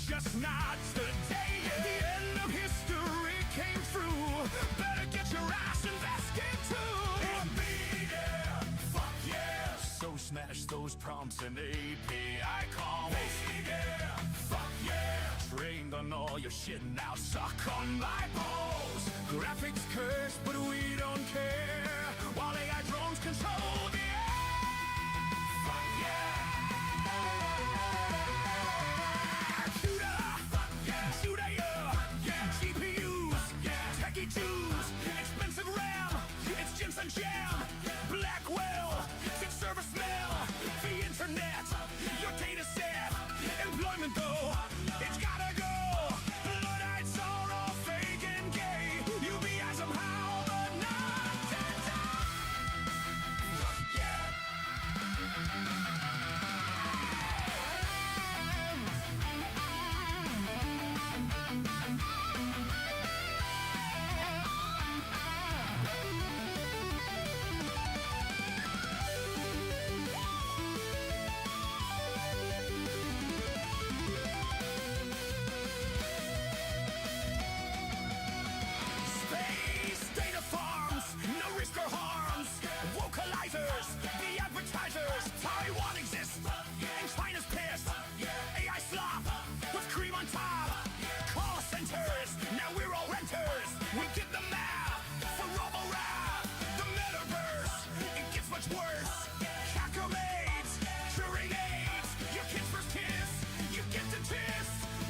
Just not today. The end of history came through. Better get your ass invested too. Yeah, fuck yeah. So smash those prompts and API calls. Yeah, fuck yeah. Trained on all your shit, now suck on my balls. Graphics curse, but we don't care. While AI drones control the air. Fuck yeah. Expensive RAM, it's Jensen Jam, Blackwell, it's server smell, the internet, your data set, employment though, it's gotta go, blood-eyed sorrow, fake and gay, you be as somehow, but not today. Yeah. The advertisers, Taiwan exists, and China's pissed. AI slop, with cream on top. Call centers, now we're all renters. We get the map for robo-rap. The metaverse, it gets much worse. Cacomades, curing AIDS, your kid's first kiss. You get to kiss,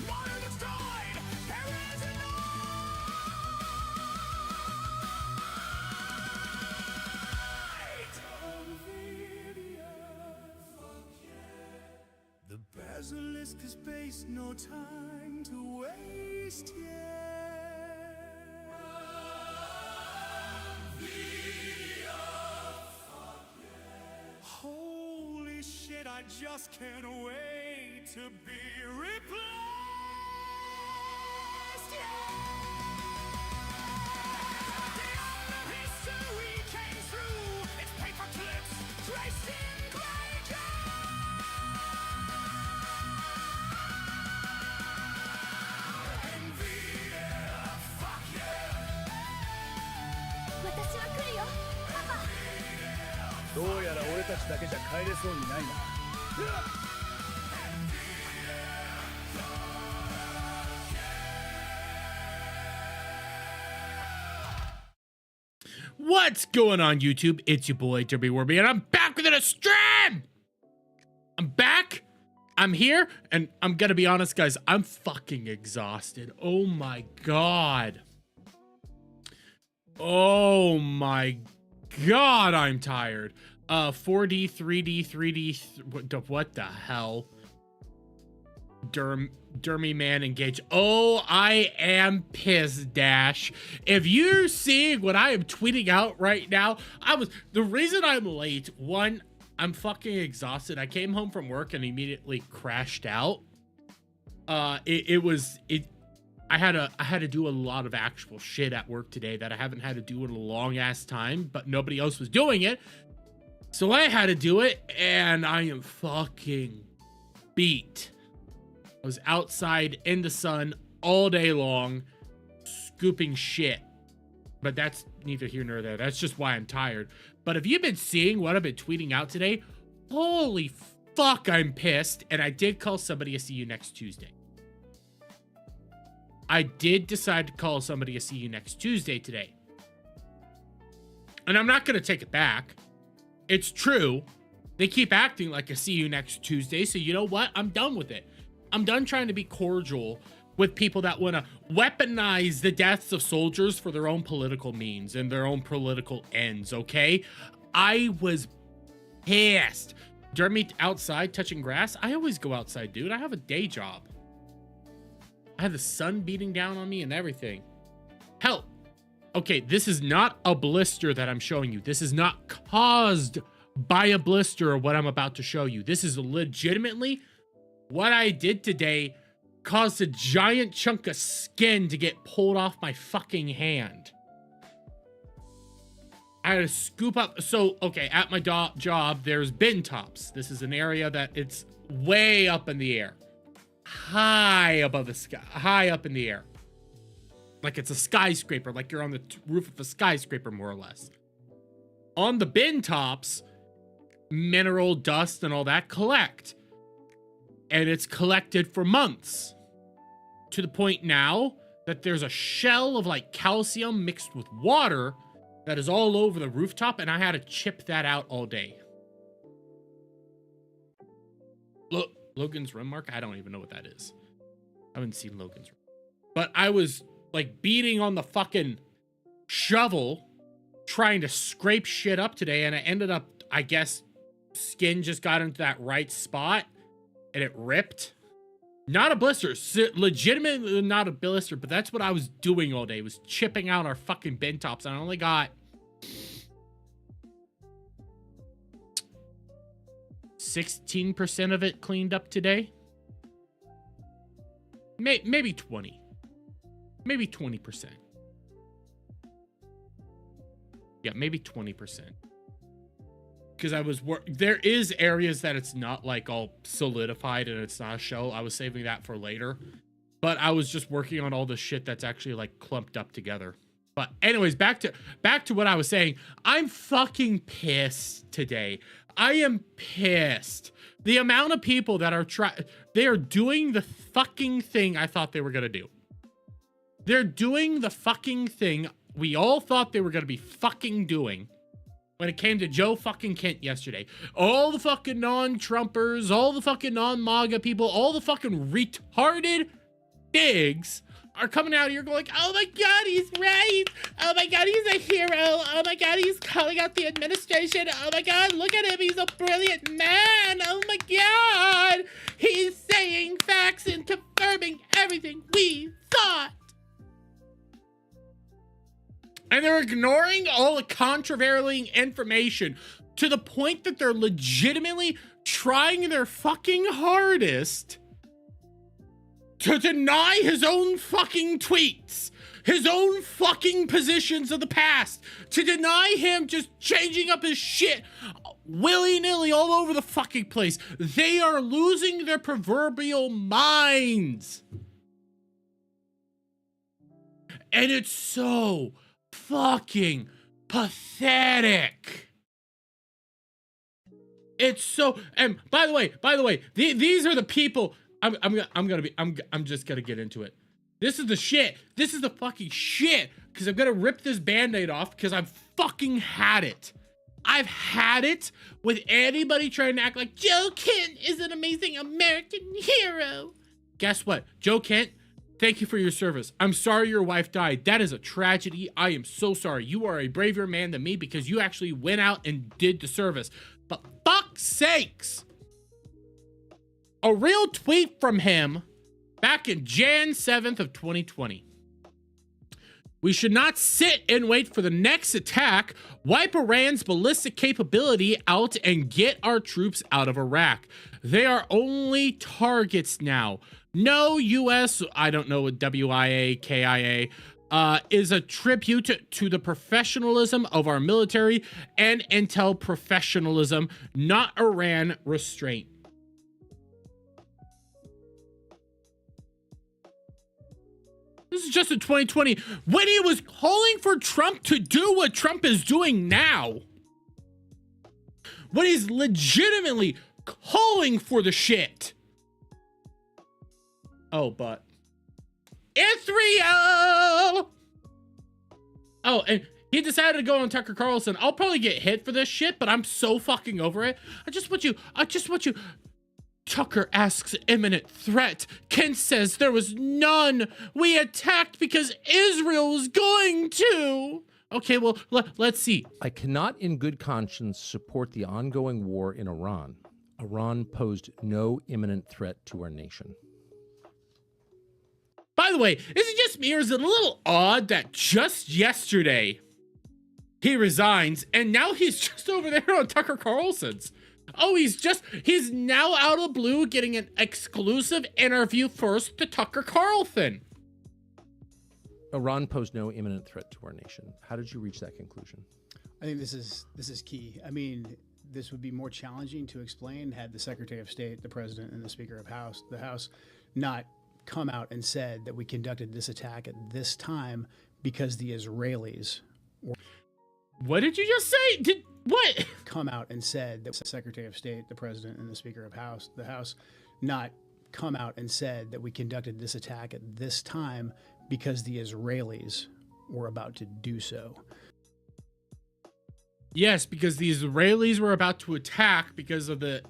modern destroyed, parents and all. The basilisk is based, no time to waste yet. Holy shit, I just can't wait to be replaced. Yeah. The end of history came through. It's paper clips, traced in great. どうやら俺たちだけじゃ帰れそうにないな。What's going on, YouTube? It's your boy Derby Warby, and I'm back with a stream. I'm back. I'm here, and I'm gonna be honest, guys. I'm fucking exhausted. Oh my god. Oh my god, I'm tired. 4D, 3D, 3D. What the hell? Dermy man engage. Oh, I am pissed, Dash. If you're seeing what I am tweeting out right now, the reason I'm late, one, I'm fucking exhausted. I came home from work and immediately crashed out. I had to do a lot of actual shit at work today that I haven't had to do in a long ass time, but nobody else was doing it. So I had to do it, and I am fucking beat. I was outside in the sun all day long, scooping shit. But that's neither here nor there. That's just why I'm tired. But if you've been seeing what I've been tweeting out today, holy fuck, I'm pissed. And I did call somebody a see you next Tuesday. I did decide to call somebody a see you next Tuesday today. And I'm not going to take it back. It's true. They keep acting like a see you next Tuesday. So you know what? I'm done with it. I'm done trying to be cordial with people that want to weaponize the deaths of soldiers for their own political means and their own political ends, okay? I was pissed. Dermy outside touching grass. I always go outside, dude. I have a day job. I have the sun beating down on me and everything. Hell, okay, this is not a blister that I'm showing you. This is not caused by a blister or what I'm about to show you. This is legitimately what I did today caused a giant chunk of skin to get pulled off my fucking hand. I had to scoop up. So, okay, at my job, there's bin tops. This is an area that it's way up in the air. High above the sky. High up in the air. Like it's a skyscraper. Like you're on the roof of a skyscraper, more or less. On the bin tops, mineral dust and all that collect. And it's collected for months. To the point now that there's a shell of like calcium mixed with water that is all over the rooftop, and I had to chip that out all day. Look, Logan's rim mark? I don't even know what that is. I haven't seen Logan's rim. But I was like beating on the fucking shovel trying to scrape shit up today, and I ended up, I guess, skin just got into that right spot and it ripped. Not a blister, legitimately not a blister, but that's what I was doing all day, was chipping out our fucking bin tops. I only got 16% of it cleaned up today. Maybe 20. Maybe 20%. Yeah, maybe 20%. Because I was there is areas that it's not like all solidified and it's not a show. I was saving that for later. But I was just working on all the shit that's actually like clumped up together. But anyways, back to what I was saying. I'm fucking pissed today. I am pissed. The amount of people that are they are doing the fucking thing I thought they were going to do. They're doing the fucking thing we all thought they were going to be fucking doing. When it came to Joe fucking Kent yesterday. All the fucking non-Trumpers, all the fucking non-MAGA people, all the fucking retarded pigs are coming out here going, oh my God, he's right. Oh my God, he's a hero. Oh my God, he's calling out the administration. Oh my God, look at him. He's a brilliant man. Oh my God. He's saying facts and confirming everything we thought. And they're ignoring all the controversial information to the point that they're legitimately trying their fucking hardest to deny his own fucking tweets, his own fucking positions of the past, to deny him just changing up his shit willy-nilly all over the fucking place. They are losing their proverbial minds. And it's so fucking pathetic. It's so, and by the way, these are the people. I'm just gonna get into it. This is the shit. This is the fucking shit. Because I'm gonna rip this band-aid off because I've fucking had it. I've had it with anybody trying to act like Joe Kent is an amazing American hero. Guess what? Joe Kent, thank you for your service. I'm sorry your wife died. That is a tragedy. I am so sorry. You are a braver man than me because you actually went out and did the service. But fuck's sakes, A real tweet from him back in Jan 7th of 2020. We should not sit and wait for the next attack, wipe Iran's ballistic capability out, and get our troops out of Iraq. They are only targets now. No U.S., I don't know what WIA, KIA, is a tribute to the professionalism of our military and intel professionalism, not Iran restraint. This is just in 2020 when he was calling for Trump to do what Trump is doing now. When he's legitimately calling for the shit. Oh, but Israel. Oh, and he decided to go on Tucker Carlson. I'll probably get hit for this shit, but I'm so fucking over it. I just want you. Tucker asks imminent threat. Ken says there was none. We attacked because Israel was going to. Okay, well, let's see. I cannot in good conscience support the ongoing war in Iran. Iran posed no imminent threat to our nation. By the way, is it just me or is it a little odd that just yesterday he resigns and now he's just over there on Tucker Carlson's? Oh, he's now out of blue getting an exclusive interview first to Tucker Carlson. Iran posed no imminent threat to our nation. How did you reach that conclusion? I think this is key. I mean, this would be more challenging to explain had the Secretary of State, the President, and the Speaker of the House not come out and said that we conducted this attack at this time because the Israelis were. What did you just say? What? Come out and said that the Secretary of State, the President, and the Speaker of the House not come out and said that we conducted this attack at this time because the Israelis were about to do so. Yes, because the Israelis were about to attack because of the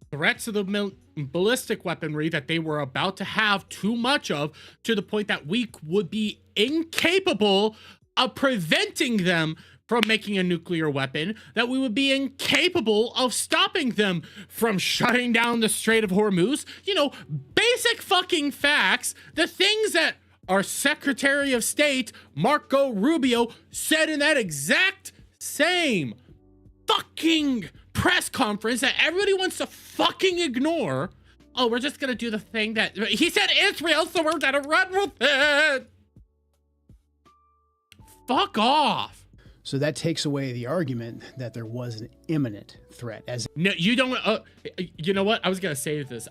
threats of the ballistic weaponry that they were about to have too much of, to the point that we would be incapable of preventing them from making a nuclear weapon, that we would be incapable of stopping them from shutting down the Strait of Hormuz. You know, basic fucking facts, the things that our Secretary of State, Marco Rubio, said in that exact same fucking press conference that everybody wants to fucking ignore. Oh, we're just gonna do the thing that he said Israel, so we're gonna run with it. Fuck off. So that takes away the argument that there was an imminent threat. As no, you don't. You know what? I was gonna save this.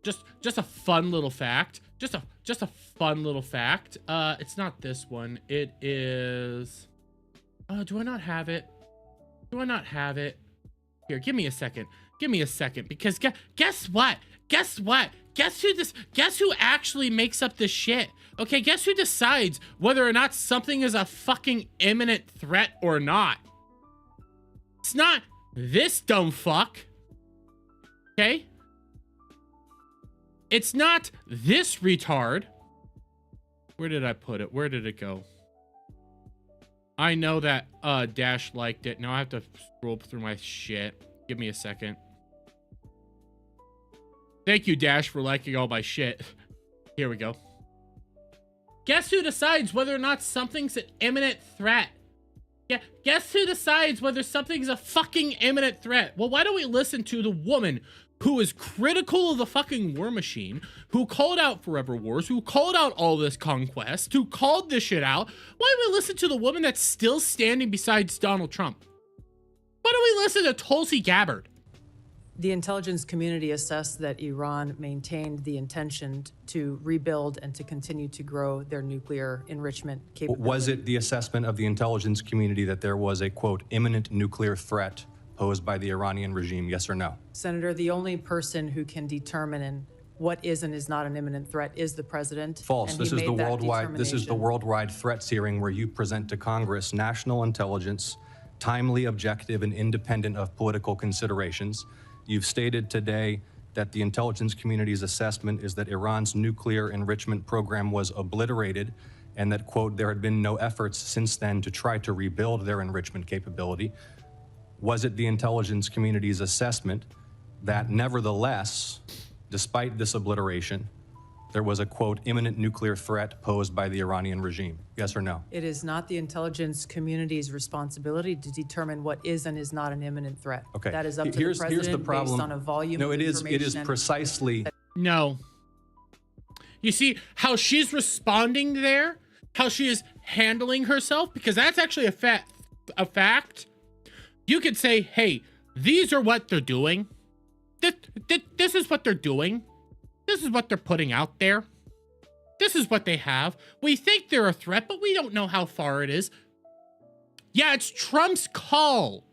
Just a fun little fact. Just a fun little fact. It's not this one. It is. Do I not have it? Here, give me a second. Because guess what? Guess who actually makes up this shit? Okay, guess who decides whether or not something is a fucking imminent threat or not? It's not this dumb fuck. Okay? It's not this retard. Where did I put it? Where did it go? I know that Dash liked it. Now I have to scroll through my shit. Give me a second. Thank you, Dash, for liking all my shit. Here we go. Guess who decides whether or not something's an imminent threat? Yeah, guess who decides whether something's a fucking imminent threat? Well, why don't we listen to the woman who is critical of the fucking war machine, who called out forever wars, who called out all this conquest, who called this shit out? Why don't we listen to the woman that's still standing besides Donald Trump? Why don't we listen to Tulsi Gabbard? The intelligence community assessed that Iran maintained the intention to rebuild and to continue to grow their nuclear enrichment capability. Was it the assessment of the intelligence community that there was a, quote, imminent nuclear threat posed by the Iranian regime, yes or no? Senator, the only person who can determine what is and is not an imminent threat is the president. False. This is the worldwide threats hearing where you present to Congress national intelligence, timely, objective, and independent of political considerations. You've stated today that the intelligence community's assessment is that Iran's nuclear enrichment program was obliterated and that, quote, there had been no efforts since then to try to rebuild their enrichment capability. Was it the intelligence community's assessment that nevertheless, despite this obliteration, there was a, quote, imminent nuclear threat posed by the Iranian regime? Yes or no? It is not the intelligence community's responsibility to determine what is and is not an imminent threat. Okay. That is up to the Here's president the problem. based on a volume No, of it is information. precisely. No. You see how she's responding there? How she is handling herself? Because that's actually a fact. You could say, hey, these are what they're doing. This is what they're doing. This is what they're putting out there. This is what they have. We think they're a threat, but we don't know how far it is. Yeah, it's Trump's call.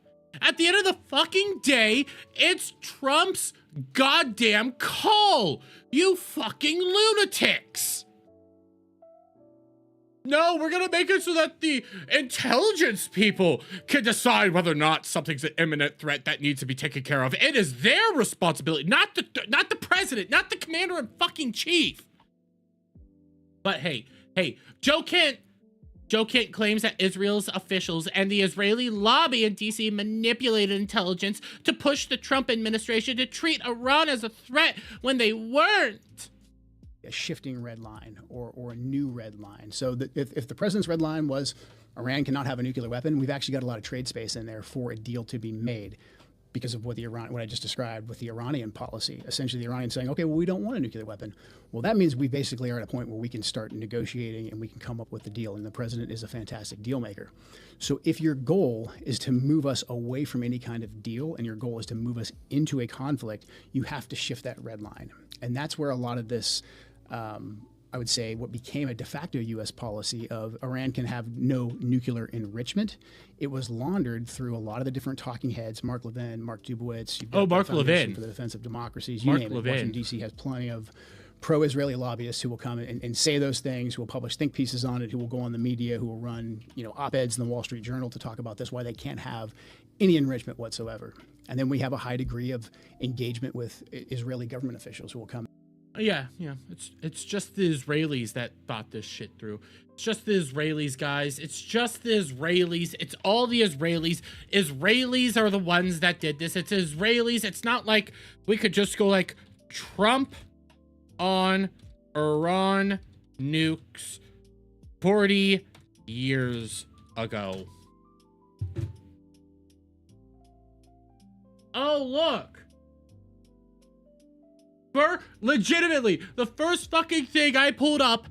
At the end of the fucking day, it's Trump's goddamn call. You fucking lunatics. No, we're gonna make it so that the intelligence people can decide whether or not something's an imminent threat that needs to be taken care of. It is their responsibility, not the president, not the commander in fucking chief. But hey, Joe Kent claims that Israel's officials and the Israeli lobby in DC manipulated intelligence to push the Trump administration to treat Iran as a threat when they weren't. A shifting red line or a new red line. So that if the president's red line was Iran cannot have a nuclear weapon, we've actually got a lot of trade space in there for a deal to be made because of what I just described with the Iranian policy. Essentially, the Iranians saying, okay, well, we don't want a nuclear weapon. Well, that means we basically are at a point where we can start negotiating and we can come up with a deal. And the president is a fantastic deal maker. So if your goal is to move us away from any kind of deal and your goal is to move us into a conflict, you have to shift that red line. And that's where a lot of this I would say what became a de facto U.S. policy of Iran can have no nuclear enrichment. It was laundered through a lot of the different talking heads, Mark Levin, Mark Dubowitz. Mark Levin. For the Defense of Democracies. Mark You name Levin. it. Washington, D.C. has plenty of pro-Israeli lobbyists who will come and say those things, who will publish think pieces on it, who will go on the media, who will run op-eds in the Wall Street Journal to talk about this, why they can't have any enrichment whatsoever. And then we have a high degree of engagement with Israeli government officials who will come. Yeah. It's just the Israelis that thought this shit through. It's just the Israelis, guys. It's just the Israelis. It's all the Israelis. Israelis are the ones that did this. It's Israelis. It's not like we could just go like Trump on Iran nukes 40 years ago. Oh, look. Legitimately, the first fucking thing I pulled up.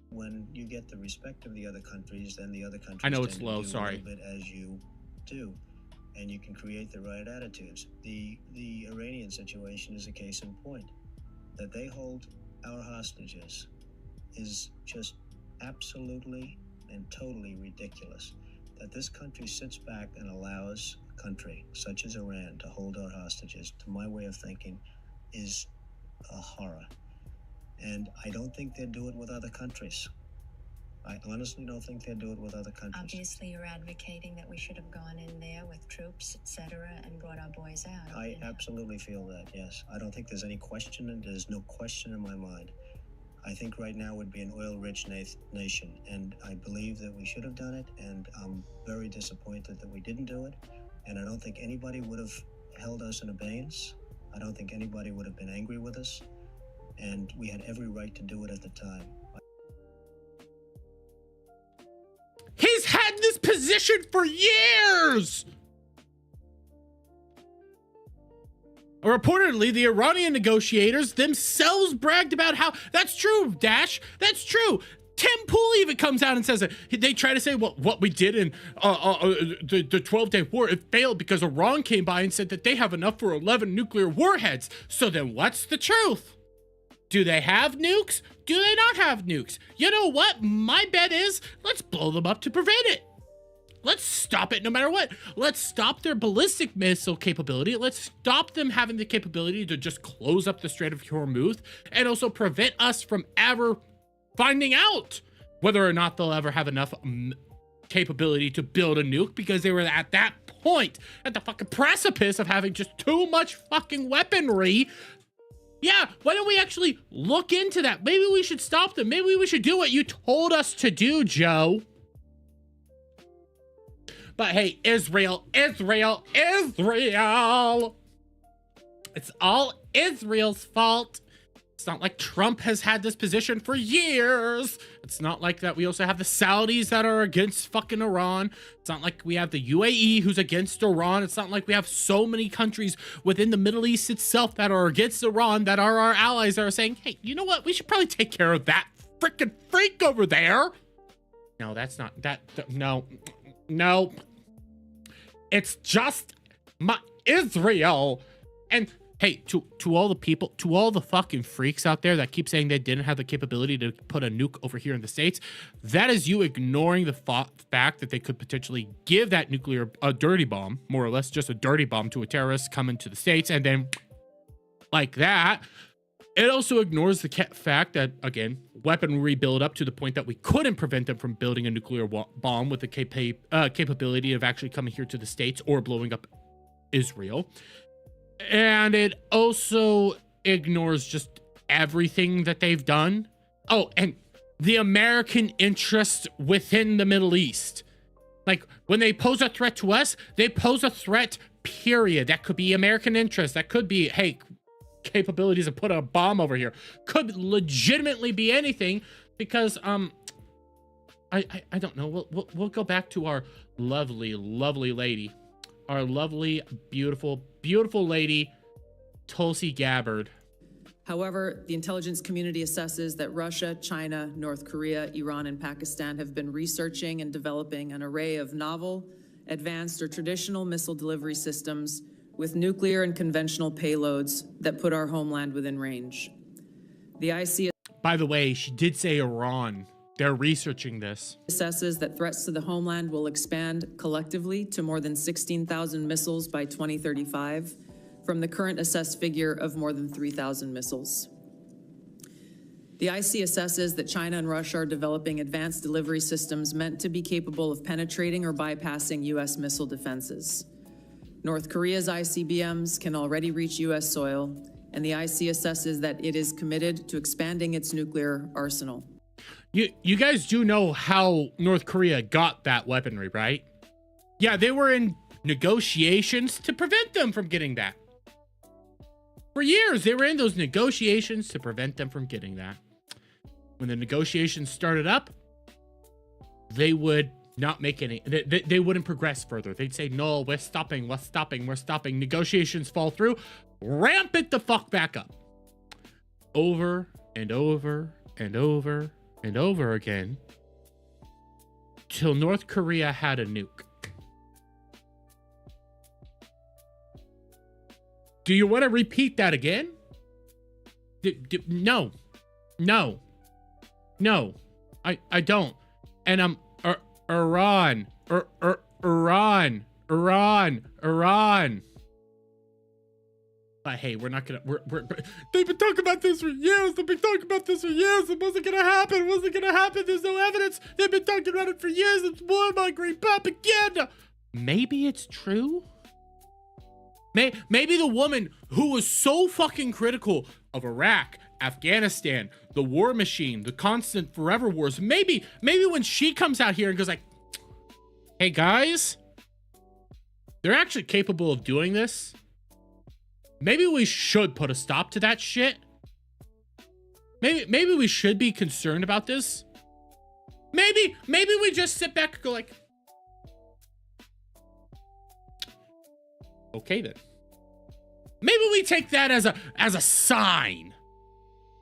When you get the respect of the other countries, then the other countries I know it's tend to low, do sorry. a little bit as you do, and you can create the right attitudes. The Iranian situation is a case in point. That they hold our hostages is just absolutely and totally ridiculous. That this country sits back and allows a country such as Iran to hold our hostages, to my way of thinking, is a horror. And I don't think they'd do it with other countries. I honestly don't think they'd do it with other countries. Obviously, you're advocating that we should have gone in there with troops, etc., and brought our boys out. I absolutely feel that, yes. I don't think there's any question, and there's no question in my mind. I think right now would be an oil-rich nation, and I believe that we should have done it, and I'm very disappointed that we didn't do it, and I don't think anybody would have held us in abeyance. I don't think anybody would have been angry with us, and we had every right to do it at the time. He's had this position for years! Reportedly, the Iranian negotiators themselves bragged about how, that's true, Dash, that's true. Tim Pool even comes out and says it. They try to say what we did in the 12-day war, it failed because Iran came by and said that they have enough for 11 nuclear warheads. So then what's the truth? Do they have nukes? Do they not have nukes? You know what? My bet is let's blow them up to prevent it. Let's stop it no matter what. Let's stop their ballistic missile capability. Let's stop them having the capability to just close up the Strait of Hormuz and also prevent us from ever finding out whether or not they'll ever have enough capability to build a nuke, because they were at that point, at the fucking precipice of having just too much fucking weaponry. Yeah, why don't we actually look into that? Maybe we should stop them. Maybe we should do what you told us to do, Joe. But hey, Israel. It's all Israel's fault. It's not like Trump has had this position for years. It's not like that we also have the Saudis that are against fucking Iran. It's not like we have the UAE who's against Iran. It's not like we have so many countries within the Middle East itself that are against Iran that are our allies that are saying, hey, you know what? We should probably take care of that freaking freak over there. No, that's not that. No. It's just Israel. And hey, to all the people, to all the fucking freaks out there that keep saying they didn't have the capability to put a nuke over here in the States, that is you ignoring the fact that they could potentially give that a dirty bomb, more or less just a dirty bomb to a terrorist coming to the States, and then like that. It also ignores the fact that, again, weaponry build up to the point that we couldn't prevent them from building a nuclear bomb with the capability of actually coming here to the States or blowing up Israel. And it also ignores just everything that they've done. Oh, and the American interest within the Middle East. Like, when they pose a threat to us, they pose a threat, period. That could be American interest. That could be, hey, capabilities to put a bomb over here. Could legitimately be anything, because, I don't know. We'll go back to our lovely lady. Our lovely, beautiful lady, Tulsi Gabbard. However, the intelligence community assesses that Russia, China, North Korea, Iran, and Pakistan have been researching and developing an array of novel, advanced, or traditional missile delivery systems with nuclear and conventional payloads that put our homeland within range. The IC, by the way, she did say Iran. They're researching this. Assesses that threats to the homeland will expand collectively to more than 16,000 missiles by 2035, from the current assessed figure of more than 3,000 missiles. The IC assesses that China and Russia are developing advanced delivery systems meant to be capable of penetrating or bypassing U.S. missile defenses. North Korea's ICBMs can already reach U.S. soil, and the IC assesses that it is committed to expanding its nuclear arsenal. You guys do know how North Korea got that weaponry, right? Yeah, they were in negotiations to prevent them from getting that. For years, they were in those negotiations to prevent them from getting that. When the negotiations started up, they would not make any, they wouldn't progress further. They'd say, no, we're stopping. Negotiations fall through, ramp it the fuck back up. Over and over and over and over again, till North Korea had a nuke. Do you want to repeat that again? No, I don't. And Iran. But hey, we're not gonna. They've been talking about this for years. It wasn't gonna happen. There's no evidence. They've been talking about it for years. It's warmongering propaganda. Maybe it's true. Maybe the woman who was so fucking critical of Iraq, Afghanistan, the war machine, the constant forever wars. Maybe when she comes out here and goes like, "Hey guys, they're actually capable of doing this. Maybe we should put a stop to that shit. Maybe we should be concerned about this. Maybe we just sit back and go like, okay then. Maybe we take that as a sign.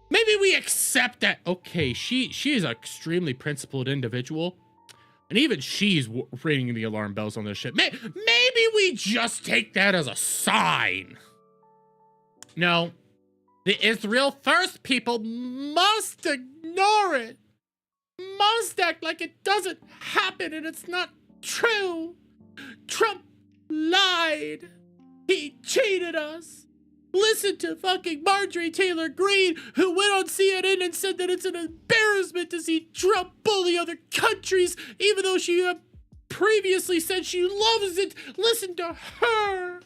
Maybe we accept that, okay, she is an extremely principled individual, and even she's ringing the alarm bells on this shit. Maybe we just take that as a sign. No, the Israel First people must ignore it. Must act like it doesn't happen and it's not true. Trump lied. He cheated us. Listen to fucking Marjorie Taylor Greene, who went on CNN and said that it's an embarrassment to see Trump bully other countries, even though she previously said she loves it. Listen to her.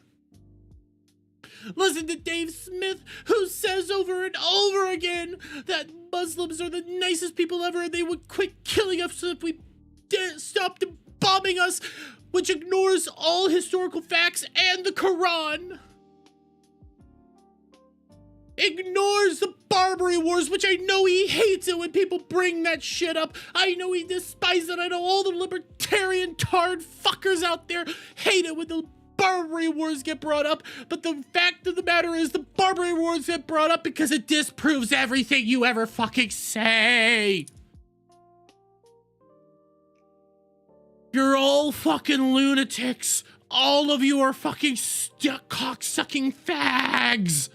Listen to Dave Smith, who says over and over again that Muslims are the nicest people ever and they would quit killing us if we stopped bombing us, which ignores all historical facts and the Quran. ignores the Barbary Wars, which I know he hates it when people bring that shit up. I know he despises it. I know all the libertarian tard fuckers out there hate it when the Barbary Wars get brought up, but the fact of the matter is the Barbary Wars get brought up because it disproves everything you ever fucking say. You're all fucking lunatics. All of you are fucking cock-sucking fags.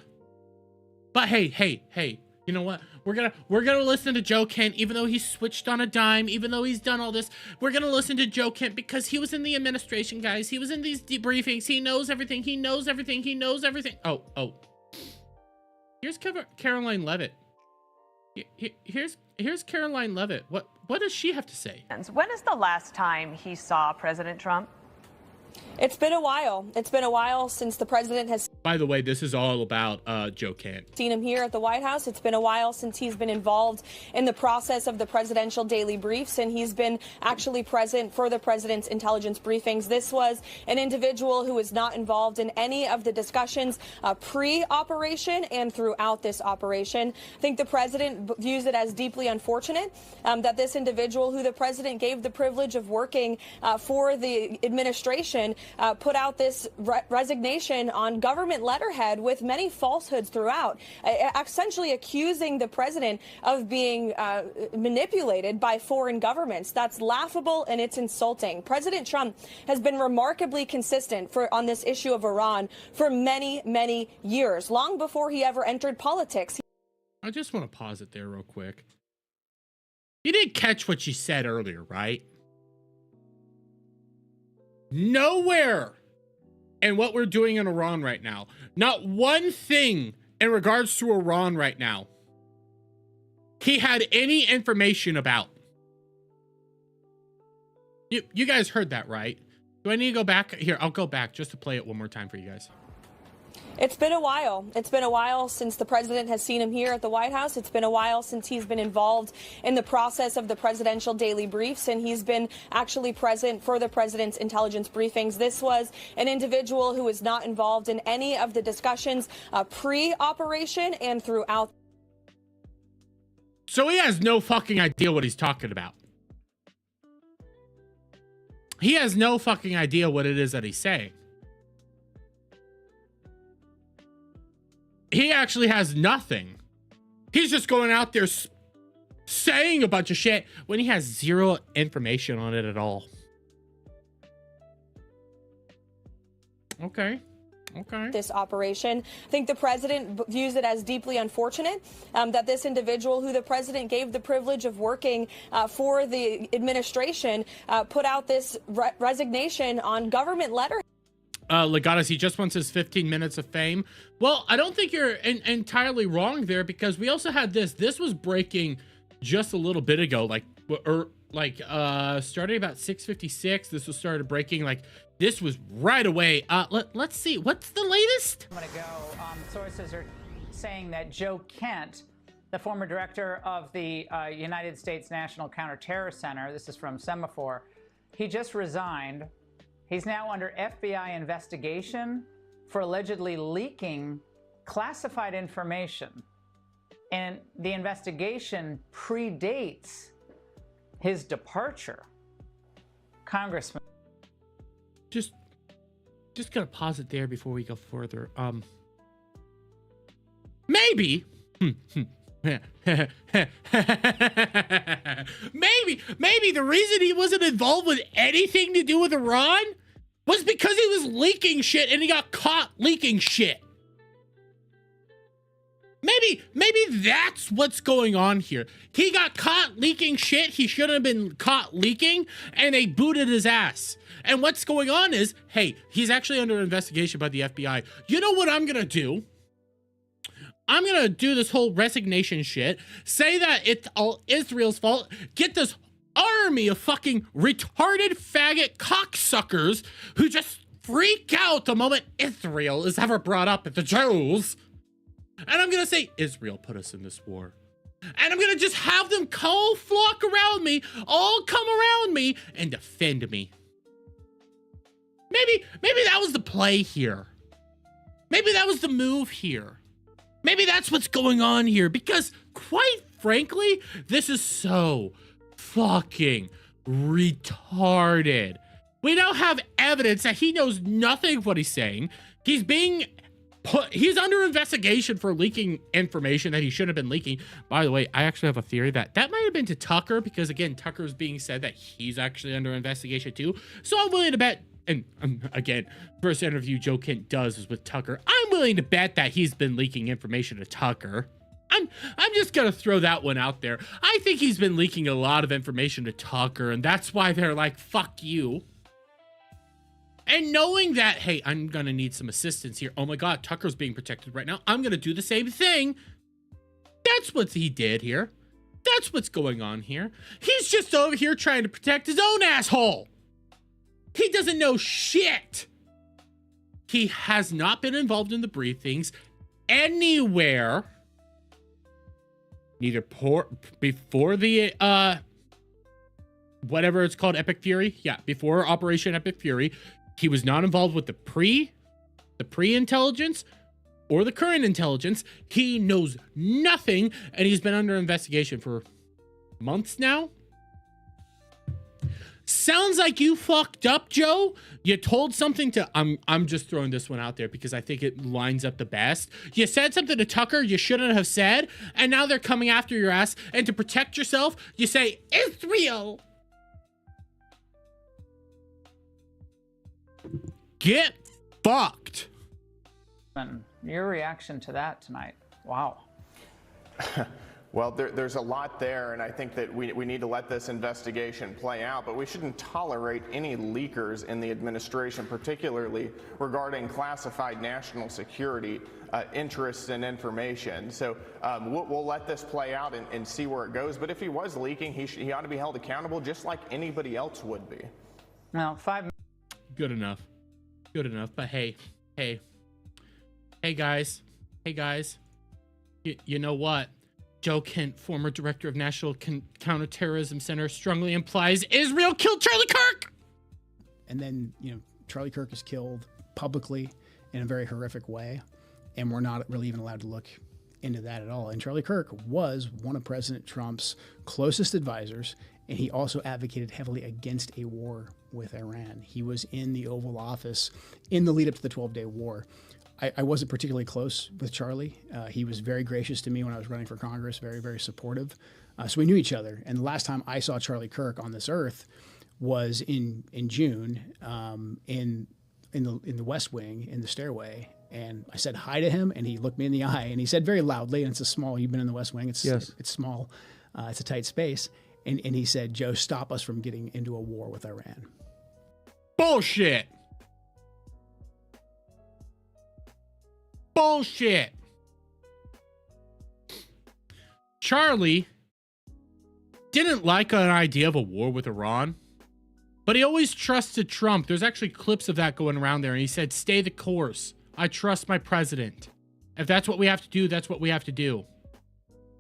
But hey, you know what? We're gonna listen to Joe Kent, even though he switched on a dime, even though he's done all this. We're gonna listen to Joe Kent because he was in the administration, guys. He was in these debriefings. He knows everything. He knows everything. He knows everything. Oh. Here's Caroline Levitt. Here's Caroline Levitt. What does she have to say? When is the last time he saw President Trump? It's been a while. It's been a while since the president has... By the way, this is all about Joe Kent. ...seen him here at the White House. It's been a while since he's been involved in the process of the presidential daily briefs, and he's been actually present for the president's intelligence briefings. This was an individual who was not involved in any of the discussions pre-operation and throughout this operation. I think the president views it as deeply unfortunate that this individual, who the president gave the privilege of working for the administration, put out this resignation on government letterhead with many falsehoods throughout, essentially accusing the president of being manipulated by foreign governments. That's laughable and it's insulting. President Trump has been remarkably consistent on this issue of Iran for many, many years, long before he ever entered politics. I just want to pause it there real quick. You didn't catch what she said earlier, right? Nowhere in what we're doing in Iran right now, not one thing in regards to Iran right now, he had any information about. You guys heard that, right? Do I need to go back? Here, I'll go back just to play it one more time for you guys. It's been a while. It's been a while since the president has seen him here at the White House. It's been a while since he's been involved in the process of the presidential daily briefs, and he's been actually present for the president's intelligence briefings. This was an individual who was not involved in any of the discussions pre-operation and throughout. So he has no fucking idea what he's talking about. He has no fucking idea what it is that he's saying. He actually has nothing. He's just going out there saying a bunch of shit when he has zero information on it at all. Okay. This operation. I think the president views it as deeply unfortunate that this individual, who the president gave the privilege of working for the administration, put out this resignation on government letterhead. Legatus, he just wants his 15 minutes of fame. Well, I don't think you're entirely wrong there, because we also had this. This was breaking just a little bit ago, starting about 6:56. This was started breaking this was right away. Let's see. What's the latest? A moment ago, sources are saying that Joe Kent, the former director of the United States National Counterterror Center, this is from Semaphore, he just resigned. He's now under FBI investigation for allegedly leaking classified information. And the investigation predates his departure. Congressman. Just gonna pause it there before we go further. Maybe. Maybe the reason he wasn't involved with anything to do with Iran was because he was leaking shit and he got caught leaking shit. Maybe that's what's going on here. He got caught leaking shit he shouldn't have been caught leaking, and they booted his ass. And what's going on is, hey, he's actually under investigation by the FBI. You know what I'm gonna do? I'm gonna do this whole resignation shit, say that it's all Israel's fault, get this army of fucking retarded faggot cocksuckers who just freak out the moment Israel is ever brought up at the Jews. And I'm gonna say, Israel put us in this war. And I'm gonna just have them all flock around me, all come around me, and defend me. Maybe that was the play here. Maybe that was the move here. Maybe that's what's going on here, because quite frankly, this is so fucking retarded. We now have evidence that he knows nothing of what he's saying. He's under investigation for leaking information that he shouldn't have been leaking. By the way, I actually have a theory that might have been to Tucker, because again, Tucker's being said that he's actually under investigation too. So I'm willing to bet, and again, first interview Joe Kent does is with Tucker. I'm willing to bet that he's been leaking information to Tucker. I'm just gonna throw that one out there. I think he's been leaking a lot of information to Tucker, and that's why they're like, fuck you. And knowing that, hey, I'm gonna need some assistance here. Oh my God, Tucker's being protected right now. I'm gonna do the same thing. That's what he did here. That's what's going on here. He's just over here trying to protect his own asshole. He doesn't know shit. He has not been involved in the briefings anywhere. Neither before the, whatever it's called, Epic Fury. Yeah, before Operation Epic Fury. He was not involved with the pre-intelligence or the current intelligence. He knows nothing, and he's been under investigation for months now. Sounds like you fucked up, Joe. You told something to, I'm just throwing this one out there because I think it lines up the best. You said something to Tucker you shouldn't have said, and now they're coming after your ass, and to protect yourself, you say, Israel. Get fucked. And your reaction to that tonight? Wow. Well, there's a lot there, and I think that we need to let this investigation play out, but we shouldn't tolerate any leakers in the administration, particularly regarding classified national security interests and information. So we'll let this play out and see where it goes, but if he was leaking, he ought to be held accountable just like anybody else would be. Well, Good enough. Good enough, but hey guys, you know what? Joe Kent, former director of National Counterterrorism Center, strongly implies Israel killed Charlie Kirk. And then, Charlie Kirk is killed publicly in a very horrific way, and we're not really even allowed to look into that at all. And Charlie Kirk was one of President Trump's closest advisors, and he also advocated heavily against a war with Iran. He was in the Oval Office in the lead up to the 12-day war. I wasn't particularly close with Charlie. He was very gracious to me when I was running for Congress, very, very supportive. So we knew each other. And the last time I saw Charlie Kirk on this earth was in June in the West Wing, in the stairway. And I said hi to him, and he looked me in the eye, and he said very loudly, and it's a small, you've been in the West Wing, it's small, it's a tight space. And he said, Joe, stop us from getting into a war with Iran. Bullshit. Bullshit. Charlie didn't like an idea of a war with Iran, but he always trusted Trump. There's actually clips of that going around there, and he said, stay the course. I trust my president. If that's what we have to do, that's what we have to do.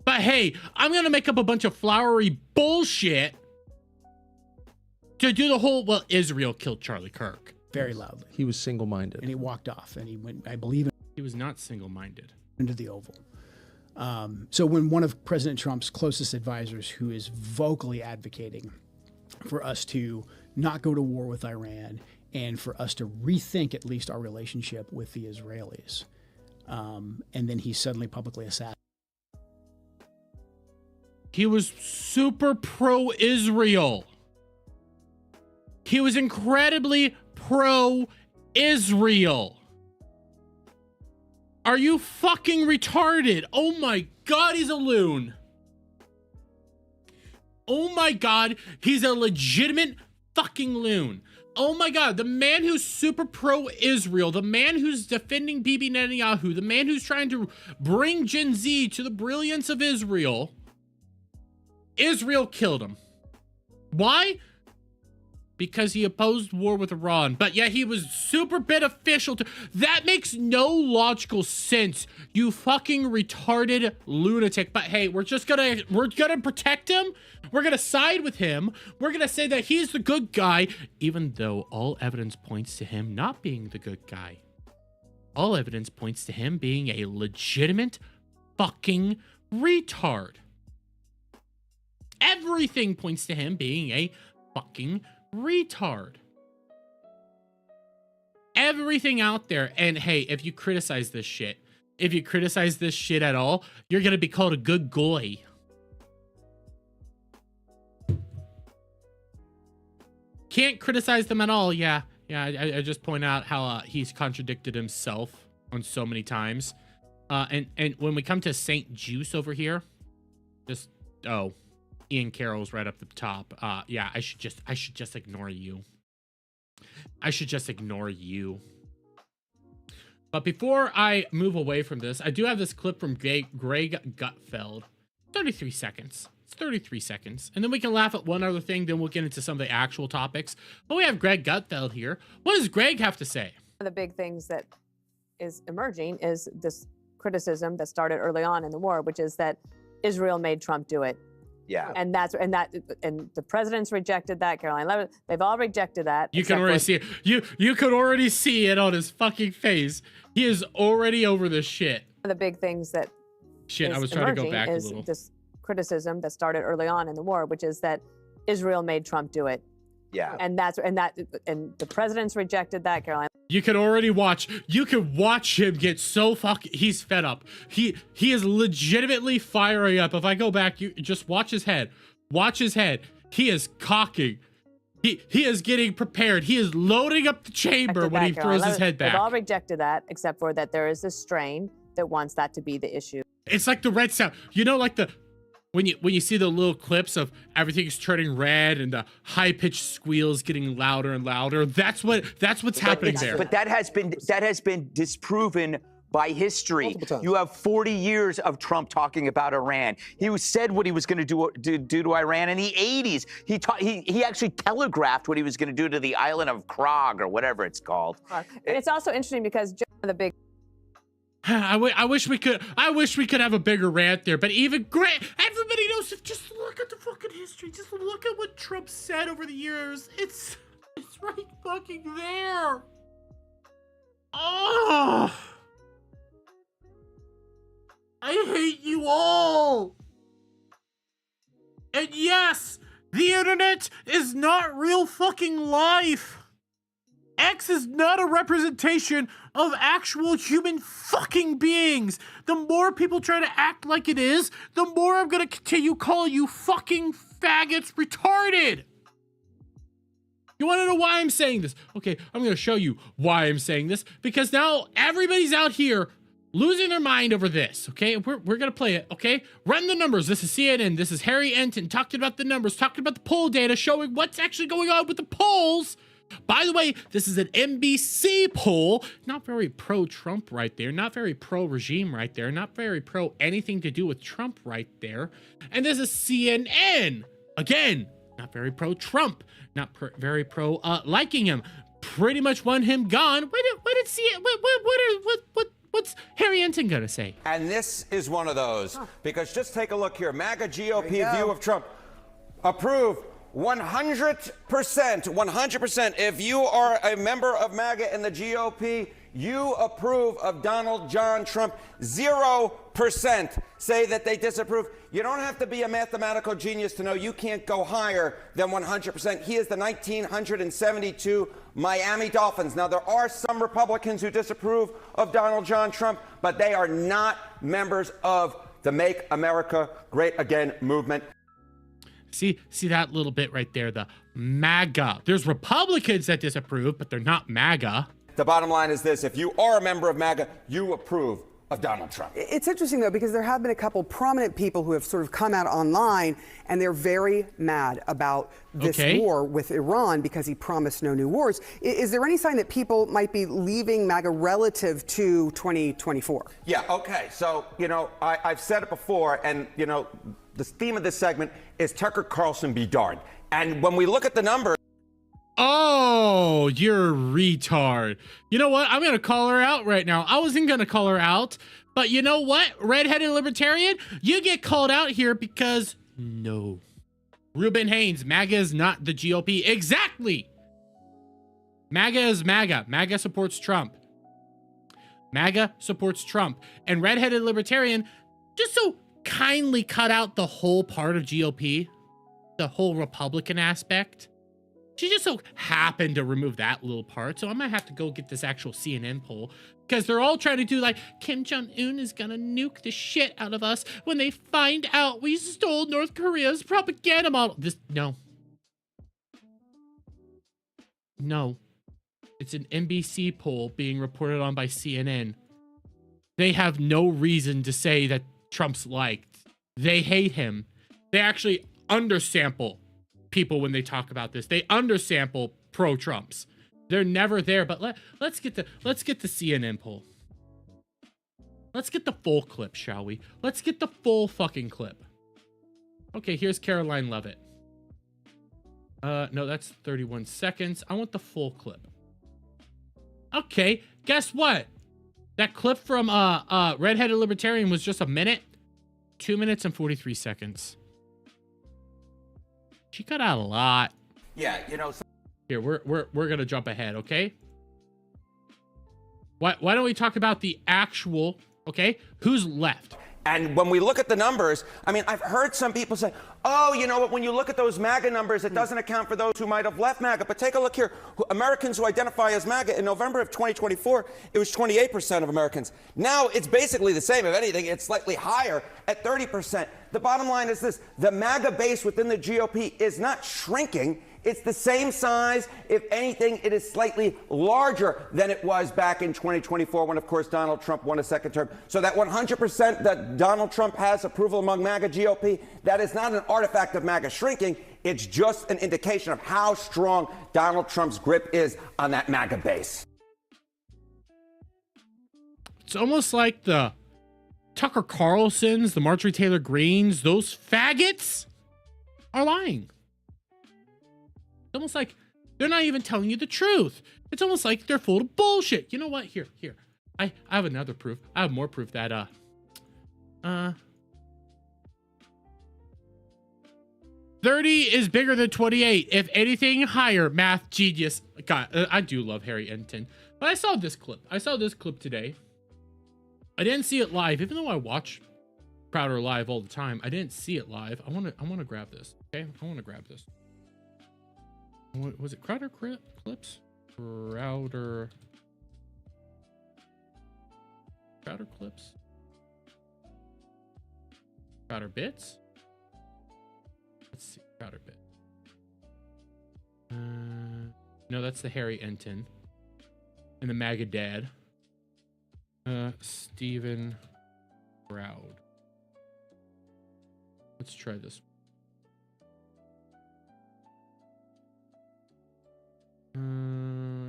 But hey, I'm going to make up a bunch of flowery bullshit to do the whole, well, Israel killed Charlie Kirk. Very loudly. He was single-minded. And he walked off, and he went, I believe, he was not single-minded. Into the Oval. So when one of President Trump's closest advisors, who is vocally advocating for us to not go to war with Iran and for us to rethink at least our relationship with the Israelis, and then he suddenly publicly assassinated. He was super pro-Israel. He was incredibly pro-Israel. Are you fucking retarded? Oh my God, he's a loon. Oh my God, he's a legitimate fucking loon. Oh my God, the man who's super pro-Israel, the man who's defending Bibi Netanyahu, the man who's trying to bring Gen Z to the brilliance of Israel, Israel killed him. Why? Because he opposed war with Iran. But yeah, he was super beneficial to... That makes no logical sense, you fucking retarded lunatic. But hey, we're gonna protect him. We're gonna side with him. We're gonna say that he's the good guy, even though all evidence points to him not being the good guy. All evidence points to him being a legitimate fucking retard. Everything points to him being a fucking retard. Everything out there. And hey, if you criticize this shit at all, you're gonna be called a good goy. Can't criticize them at all. Yeah, I just point out how he's contradicted himself on so many times. And when we come to Saint Juice over here, just Ian Carroll's right up the top. Yeah, I should just ignore you. I should just ignore you. But before I move away from this, I do have this clip from Greg Gutfeld. 33 seconds. It's 33 seconds. And then we can laugh at one other thing, then we'll get into some of the actual topics. But we have Greg Gutfeld here. What does Greg have to say? One of the big things that is emerging is this criticism that started early on in the war, which is that Israel made Trump do it. Yeah. And the president's rejected that. Caroline Levitt, they've all rejected that. You can already see it. You could already see it on his fucking face. He is already over this shit. One of the big things that I was trying to go back a is little. this criticism that started early on in the war, which is that Israel made Trump do it. Yeah. And the president's rejected that, Caroline. You could already watch. You could watch him get so he's fed up. He is legitimately firing up. If I go back, you just watch his head. Watch his head. He is cocking. He is getting prepared. He is loading up the chamber when he throws his head back. They've all rejected that, except for that there is this strain that wants that to be the issue. It's like the red sound. You know, like when you see the little clips of everything's turning red and the high-pitched squeals getting louder and louder. That's what's happening there. But that has been disproven by history. You have 40 years of Trump talking about Iran. He said what he was going to do to Iran in the 80s. He actually telegraphed what he was going to do to the island of Krog or whatever it's called. And it's also interesting because the big. I wish we could have a bigger rant there, but even great. Everybody knows. Just look at the fucking history. Just look at what Trump said over the years. It's right fucking there. Oh, I hate you all. And yes, the internet is not real fucking life. X is not a representation of actual human fucking beings. The more people try to act like it is, the more I'm gonna continue calling you fucking faggots retarded. You wanna know why I'm saying this? Okay, I'm gonna show you why I'm saying this, because now everybody's out here losing their mind over this, okay? We're gonna play it, okay? Run the numbers. This is CNN. This is Harry Enton talking about the numbers, talking about the poll data, showing what's actually going on with the polls. By the way, this is an NBC poll. Not very pro-Trump right there. Not very pro-regime right there. Not very pro anything to do with Trump right there. And this is CNN. Again, not very pro-Trump. Not very pro liking him. Pretty much want him gone. What's Harry Enton gonna say? And this is one of those. Because just take a look here. MAGA GOP view of Trump. Approve. 100%. If you are a member of MAGA and the GOP, you approve of Donald John Trump. 0% say that they disapprove. You don't have to be a mathematical genius to know you can't go higher than 100%. He is the 1972 Miami Dolphins. Now, there are some Republicans who disapprove of Donald John Trump, but they are not members of the Make America Great Again movement. See that little bit right there, the MAGA. There's Republicans that disapprove, but they're not MAGA. The bottom line is this: if you are a member of MAGA, you approve of Donald Trump. It's interesting, though, because there have been a couple prominent people who have sort of come out online, and they're very mad about this war with Iran because he promised no new wars. Is there any sign that people might be leaving MAGA relative to 2024? Yeah, okay. So, I've said it before, and, the theme of this segment is Tucker Carlson be darned. And when we look at the numbers. Oh, you're a retard. You know what? I'm going to call her out right now. I wasn't going to call her out, but you know what? Redheaded libertarian, you get called out here because no. Reuben Haynes, MAGA is not the GOP. Exactly. MAGA is MAGA. MAGA supports Trump. MAGA supports Trump. And redheaded libertarian, just so kindly cut out the whole part of GOP, the whole Republican aspect. She just so happened to remove that little part. So I'm gonna have to go get this actual CNN poll, because they're all trying to do like Kim Jong-un is gonna nuke the shit out of us when they find out we stole North Korea's propaganda model. No, it's an NBC poll being reported on by CNN. They have no reason to say that Trump's liked. They hate him. They actually undersample people when they talk about this. They undersample pro-Trumps. They're never there. But let's get the CNN poll. Let's get the full clip, shall we? Let's get the full fucking clip. Okay, here's Caroline Leavitt. No, that's 31 seconds. I want the full clip. Okay, guess what? That clip from Redheaded Libertarian was just a minute. 2 minutes and 43 seconds. She cut out a lot. Yeah, you know. Here, we're gonna jump ahead, okay? Why don't we talk about the actual, okay? Who's left? And when we look at the numbers, I mean, I've heard some people say, oh, you know what, when you look at those MAGA numbers, it doesn't account for those who might have left MAGA. But take a look here. Americans who identify as MAGA, in November of 2024, it was 28% of Americans. Now it's basically the same. If anything, it's slightly higher at 30%. The bottom line is this. The MAGA base within the GOP is not shrinking. It's the same size. If anything, it is slightly larger than it was back in 2024 when, of course, Donald Trump won a second term. So that 100% that Donald Trump has approval among MAGA GOP, that is not an artifact of MAGA shrinking. It's just an indication of how strong Donald Trump's grip is on that MAGA base. It's almost like the Tucker Carlsons, the Marjorie Taylor Greens, those faggots are lying. It's almost like they're not even telling you the truth. It's almost like they're full of bullshit. You know what? Here. I have another proof. I have more proof that 30 is bigger than 28. If anything higher, math genius. God, I do love Harry Enton. But I saw this clip. Today. I didn't see it live, even though I watch Crowder live all the time. I didn't see it live. I want to grab this. Okay, I want to grab this. What was it? Crowder clips? Crowder clips? Crowder bits? Let's see. Crowder bit. No, that's the Harry Enton and the MAGA dad. Stephen Crowd. Let's try this.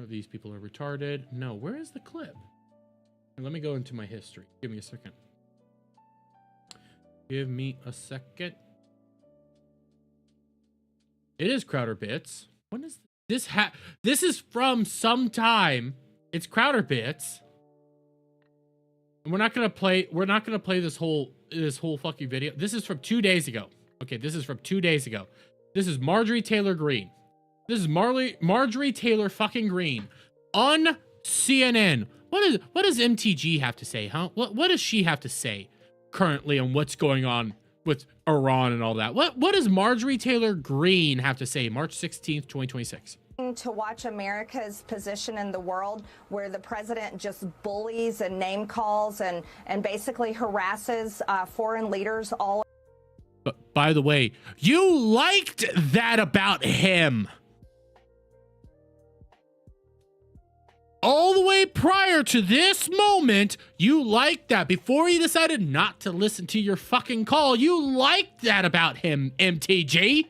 These people are retarded. No, where is the clip? Let me go into my history. Give me a second. It is Crowder Bits. When is this? This is from some time. It's Crowder Bits. And we're not gonna play this whole fucking video. This is from 2 days ago. Okay, this is from 2 days ago. This is Marjorie Taylor Greene. This is Marjorie Taylor fucking Greene on CNN. What does MTG have to say, huh? What does she have to say currently on what's going on with Iran and all that? What does Marjorie Taylor Greene have to say March 16th, 2026? To watch America's position in the world where the president just bullies and name calls and basically harasses foreign leaders all. But by the way, you liked that about him. All the way prior to this moment, you liked that. Before you decided not to listen to your fucking call, you liked that about him, MTG.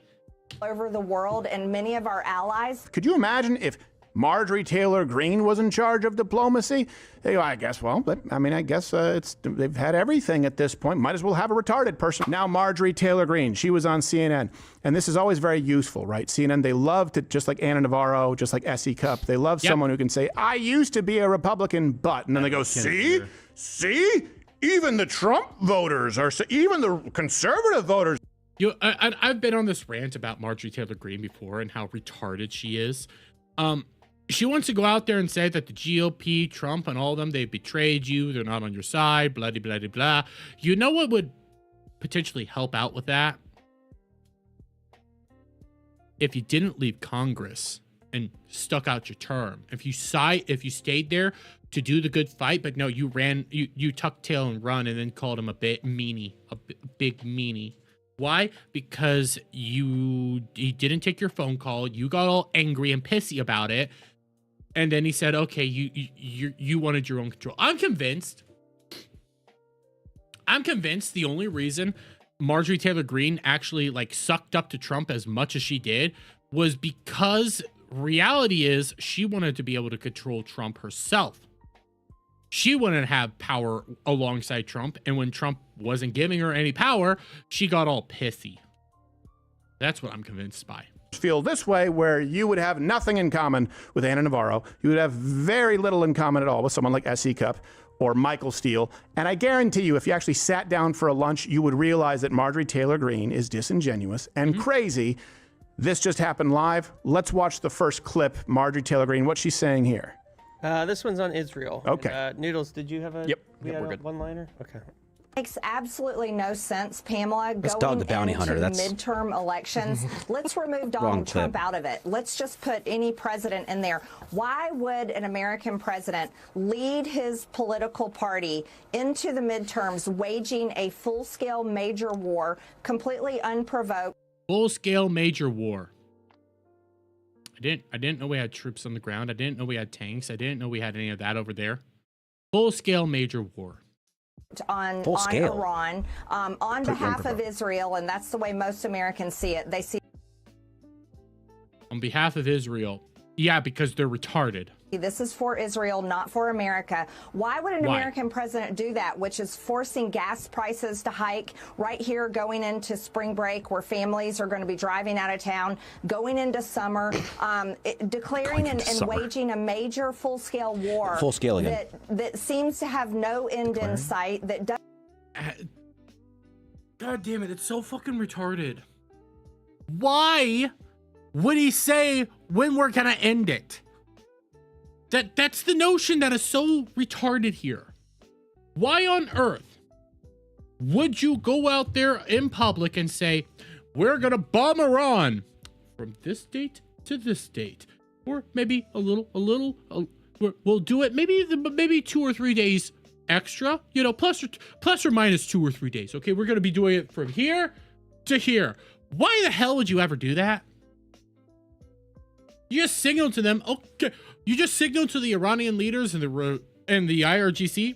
Over the world and many of our allies. Could you imagine if Marjorie Taylor Greene was in charge of diplomacy? They go, I guess they've had everything at this point. Might as well have a retarded person. Now Marjorie Taylor Greene, she was on CNN. And this is always very useful, right? CNN, they love to, just like Anna Navarro, just like S.E. Cupp, they love someone who can say, I used to be a Republican, but, and then they go, see? Even the Trump voters even the conservative voters. I've been on this rant about Marjorie Taylor Greene before and how retarded she is. She wants to go out there and say that the GOP, Trump, and all of them, they betrayed you. They're not on your side, blah, blah, blah, blah. You know what would potentially help out with that? If you didn't leave Congress and stuck out your term. If you stayed there to do the good fight, but no, you tucked tail and run and then called him a big meanie. Why? Because he didn't take your phone call. You got all angry and pissy about it. And then he said, okay, you wanted your own control. I'm convinced the only reason Marjorie Taylor Greene actually like sucked up to Trump as much as she did was because reality is she wanted to be able to control Trump herself. She wanted to have power alongside Trump. And when Trump wasn't giving her any power, she got all pissy. That's what I'm convinced by. Feel this way, where you would have nothing in common with Ana Navarro. You would have very little in common at all with someone like S.E. Cupp or Michael Steele. And I guarantee you, if you actually sat down for a lunch, you would realize that Marjorie Taylor Greene is disingenuous and crazy. This just happened live. Let's watch the first clip. Marjorie Taylor Greene, what she's saying here. This one's on Israel. Okay. And, Noodles, did you have a we're good. one-liner? Okay. Makes absolutely no sense, Pamela. That's going Dog the Bounty into Hunter. the That's midterm elections. Let's remove Donald Trump out of it. Let's just put any president in there. Why would an American president lead his political party into the midterms, waging a full-scale major war, completely unprovoked? Full-scale major war. I didn't know we had troops on the ground. I didn't know we had tanks. I didn't know we had any of that over there. Full-scale major war. On Iran, on behalf of Israel, and that's the way most Americans see it. They see on behalf of Israel. Yeah, because they're retarded. This is for Israel, not for America. Why would an American president do that, which is forcing gas prices to hike right here going into spring break where families are going to be driving out of town, going into summer, declaring and waging a major full-scale war. Full scale again. That seems to have no end in sight. That does. God damn it, it's so fucking retarded. Why would he say when we're gonna end it? That's the notion that is so retarded here. Why on earth would you go out there in public and say, we're gonna bomb Iran from this date to this date? Or maybe we'll do it maybe 2 or 3 days extra, you know, plus or minus 2 or 3 days. Okay, we're gonna be doing it from here to here. Why the hell would you ever do that? You just signal to them, okay. You just signal to the Iranian leaders and the IRGC,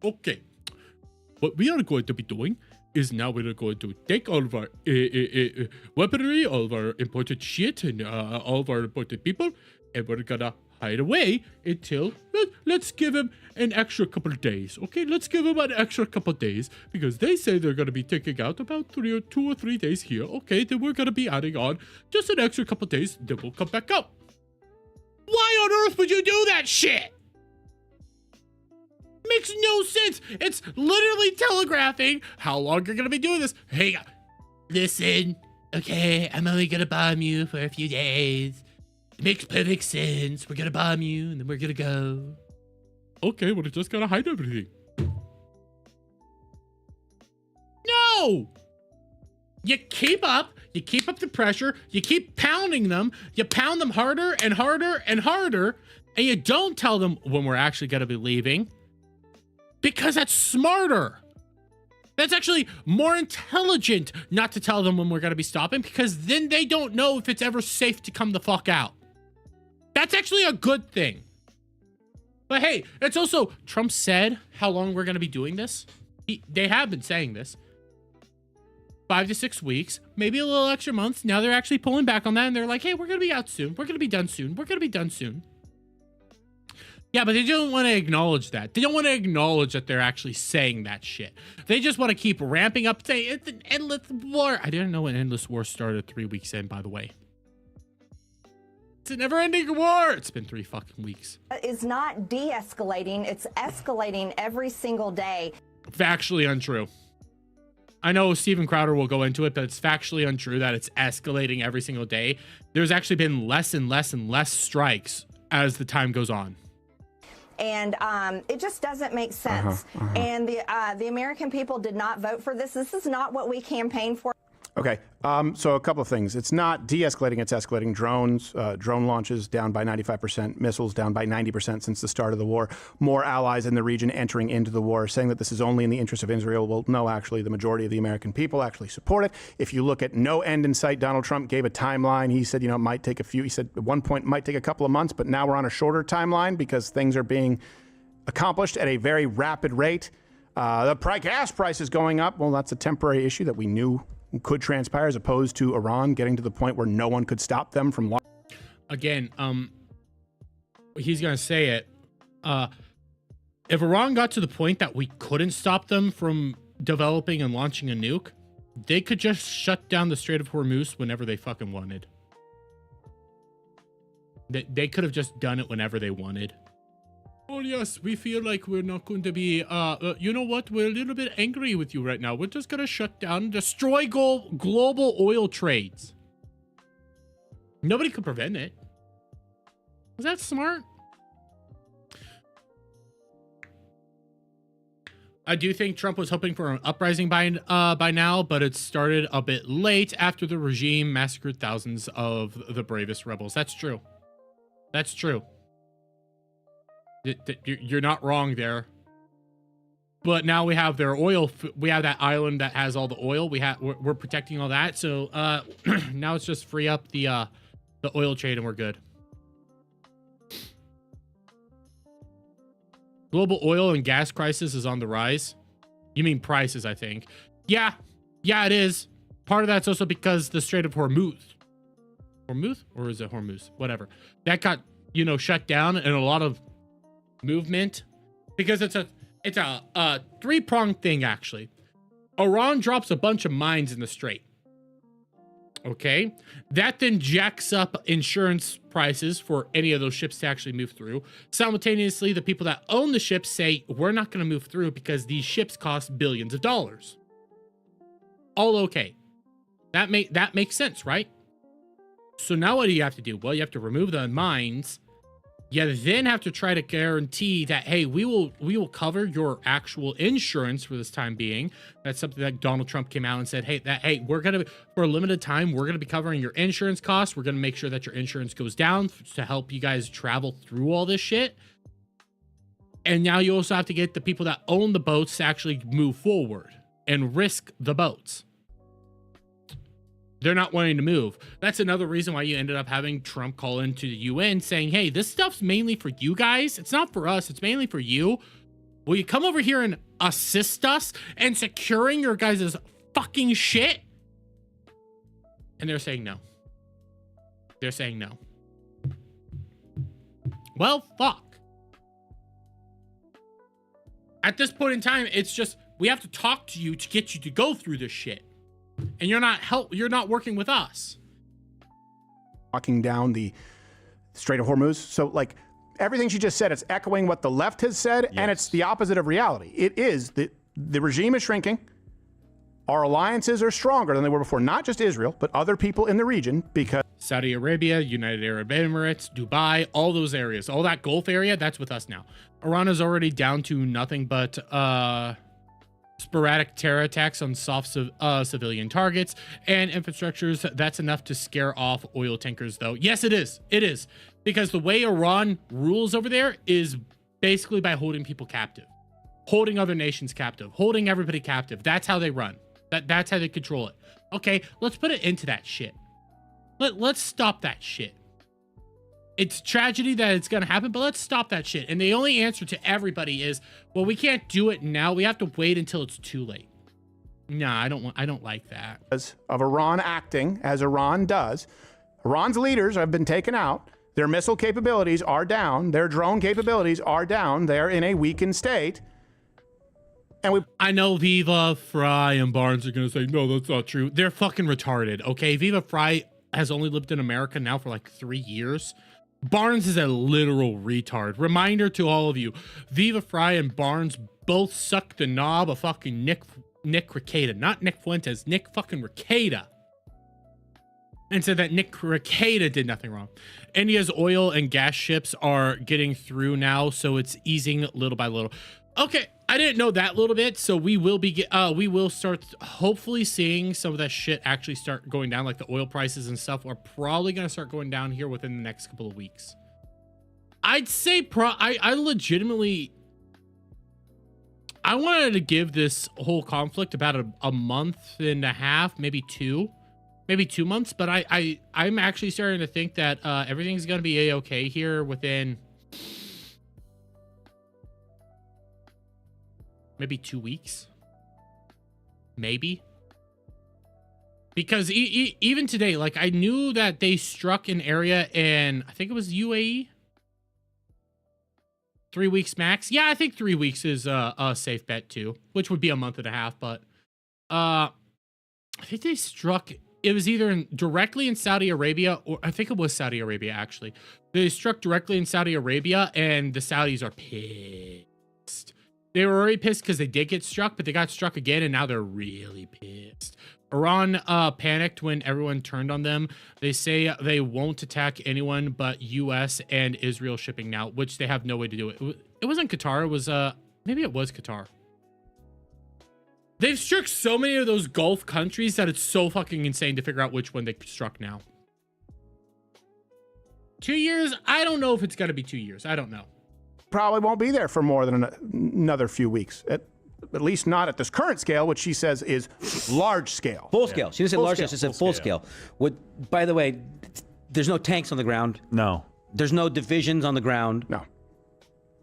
okay. What we are going to be doing is now we're going to take all of our weaponry, all of our imported shit, and all of our imported people, and we're gonna hide away until let's give him an extra couple of days. Okay, let's give him an extra couple of days because they say they're gonna be taking out about 2 or 3 days here. Okay, then we're gonna be adding on just an extra couple of days. Then we'll come back up. Why on earth would you do that shit? Makes no sense. It's literally telegraphing how long you're gonna be doing this. Hey, listen, okay, I'm only gonna bomb you for a few days. It makes perfect sense. We're gonna bomb you and then we're gonna go. Okay, well, just gotta hide everything. No! You keep up the pressure, you keep pounding them, you pound them harder and harder and harder, and you don't tell them when we're actually gonna be leaving. Because that's smarter. That's actually more intelligent not to tell them when we're gonna be stopping, because then they don't know if it's ever safe to come the fuck out. That's actually a good thing. But hey, it's also, Trump said how long we're gonna be doing this. They have been saying this. 5 to 6 weeks, maybe a little extra months. Now they're actually pulling back on that and they're like, hey, we're gonna be out soon. We're gonna be done soon. We're gonna be done soon. Yeah, but they don't want to acknowledge that. They don't want to acknowledge that they're actually saying that shit. They just want to keep ramping up, saying it's an endless war. I didn't know an endless war started 3 weeks in, by the way. It's a never-ending war. It's been 3 fucking weeks. Is not de-escalating. It's escalating every single day. Factually untrue. I know Steven Crowder will go into it, but it's factually untrue that it's escalating every single day. There's actually been less and less and less strikes as the time goes on. And it just doesn't make sense. And the American people did not vote for this. This is not what we campaigned for. Okay, so a couple of things. It's not de-escalating, it's escalating. Drone launches down by 95%, missiles down by 90% since the start of the war. More allies in the region entering into the war, saying that this is only in the interest of Israel. Well, no, actually, the majority of the American people actually support it. If you look at no end in sight, Donald Trump gave a timeline. He said, it might take he said at one point it might take a couple of months, but now we're on a shorter timeline because things are being accomplished at a very rapid rate. The gas price is going up. Well, that's a temporary issue that we knew could transpire, as opposed to Iran getting to the point where no one could stop them from. Again, he's gonna say it. If Iran got to the point that we couldn't stop them from developing and launching a nuke, they could just shut down the Strait of Hormuz whenever they fucking wanted. They could have just done it whenever they wanted. Oh yes, we feel like we're not going to be, you know what? We're a little bit angry with you right now. We're just going to shut down, destroy global oil trades. Nobody could prevent it. Was that smart? I do think Trump was hoping for an uprising by now, but it started a bit late after the regime massacred thousands of the bravest rebels. That's true. That's true. You're not wrong there. But now we have their oil. We have that island that has all the oil. We're protecting all that. So now it's just free up the oil trade and we're good. Global oil and gas crisis is on the rise. You mean prices, I think. Yeah, it is. Part of that's also because the Strait of Hormuz. Hormuz? Or is it Hormuz? Whatever. That got, shut down, and a lot of movement, because it's a three-pronged thing, actually. Iran drops a bunch of mines in the strait. Okay, that then jacks up insurance prices for any of those ships to actually move through. Simultaneously, the people that own the ships say, we're not going to move through because these ships cost billions of dollars. All okay. That makes sense, right? So now what do you have to do? Well, you have to remove the mines. You then have to try to guarantee that, hey, we will cover your actual insurance for this time being. That's something that Donald Trump came out and said, hey, we're going to, for a limited time, we're going to be covering your insurance costs. We're going to make sure that your insurance goes down to help you guys travel through all this shit. And now you also have to get the people that own the boats to actually move forward and risk the boats. They're not wanting to move. That's another reason why you ended up having Trump call into the UN saying, hey, this stuff's mainly for you guys. It's not for us. It's mainly for you. Will you come over here and assist us in securing your guys' fucking shit? And they're saying no. They're saying no. Well, fuck. At this point in time, it's just, we have to talk to you to get you to go through this shit. And you're not working with us. Walking down the Strait of Hormuz. So, like, everything she just said, it's echoing what the left has said, and it's the opposite of reality. It is the regime is shrinking. Our alliances are stronger than they were before, not just Israel, but other people in the region, because Saudi Arabia, United Arab Emirates, Dubai, all those areas, all that Gulf area, that's with us now. Iran is already down to nothing but sporadic terror attacks on soft civilian targets and infrastructures. That's enough to scare off oil tankers, though. Yes, it is. It is. Because the way Iran rules over there is basically by holding people captive, holding other nations captive, holding everybody captive. That's how they run. That's how they control it. Okay, let's put it into that shit. Let's stop that shit. It's tragedy that it's gonna happen, but let's stop that shit. And the only answer to everybody is, well, we can't do it now. We have to wait until it's too late. Nah, I don't like that. Of Iran acting as Iran does, Iran's leaders have been taken out. Their missile capabilities are down. Their drone capabilities are down. They're in a weakened state. And I know Viva, Fry, and Barnes are gonna say, no, that's not true. They're fucking retarded, okay? Viva Fry has only lived in America now for like 3 years. Barnes is a literal retard. Reminder to all of you, Viva Fry and Barnes both suck the knob of fucking Nick Nick Rekieta, not Nick Fuentes, Nick fucking Rekieta, and said that Nick Rekieta did nothing wrong. India's oil and gas ships are getting through now, so it's easing little by little. Okay, I didn't know that little bit, so we will start hopefully seeing some of that shit actually start going down, like the oil prices and stuff are probably going to start going down here within the next couple of weeks. I'd say I legitimately, I wanted to give this whole conflict about a month and a half, maybe 2 months, but I'm actually starting to think that everything's going to be a-okay here within maybe 2 weeks, maybe, because even today, like, I knew that they struck an area in, I think it was UAE. 3 weeks max. Yeah, I think 3 weeks is a safe bet too, which would be a month and a half. But I think they struck, it was either directly in Saudi Arabia, or I think it was Saudi Arabia actually. They struck directly in Saudi Arabia, and the Saudis are pissed. They were already pissed because they did get struck, but they got struck again, and now they're really pissed. Iran panicked when everyone turned on them. They say they won't attack anyone but U.S. and Israel shipping now, which they have no way to do it. It wasn't Qatar. It was, maybe it was Qatar. They've struck so many of those Gulf countries that it's so fucking insane to figure out which one they struck now. 2 years? I don't know if it's going to be 2 years. I don't know. Probably won't be there for more than another few weeks. At least not at this current scale, which she says is large scale. Full scale. She didn't say large scale, she said full scale. By the way, there's no tanks on the ground. No. There's no divisions on the ground. No.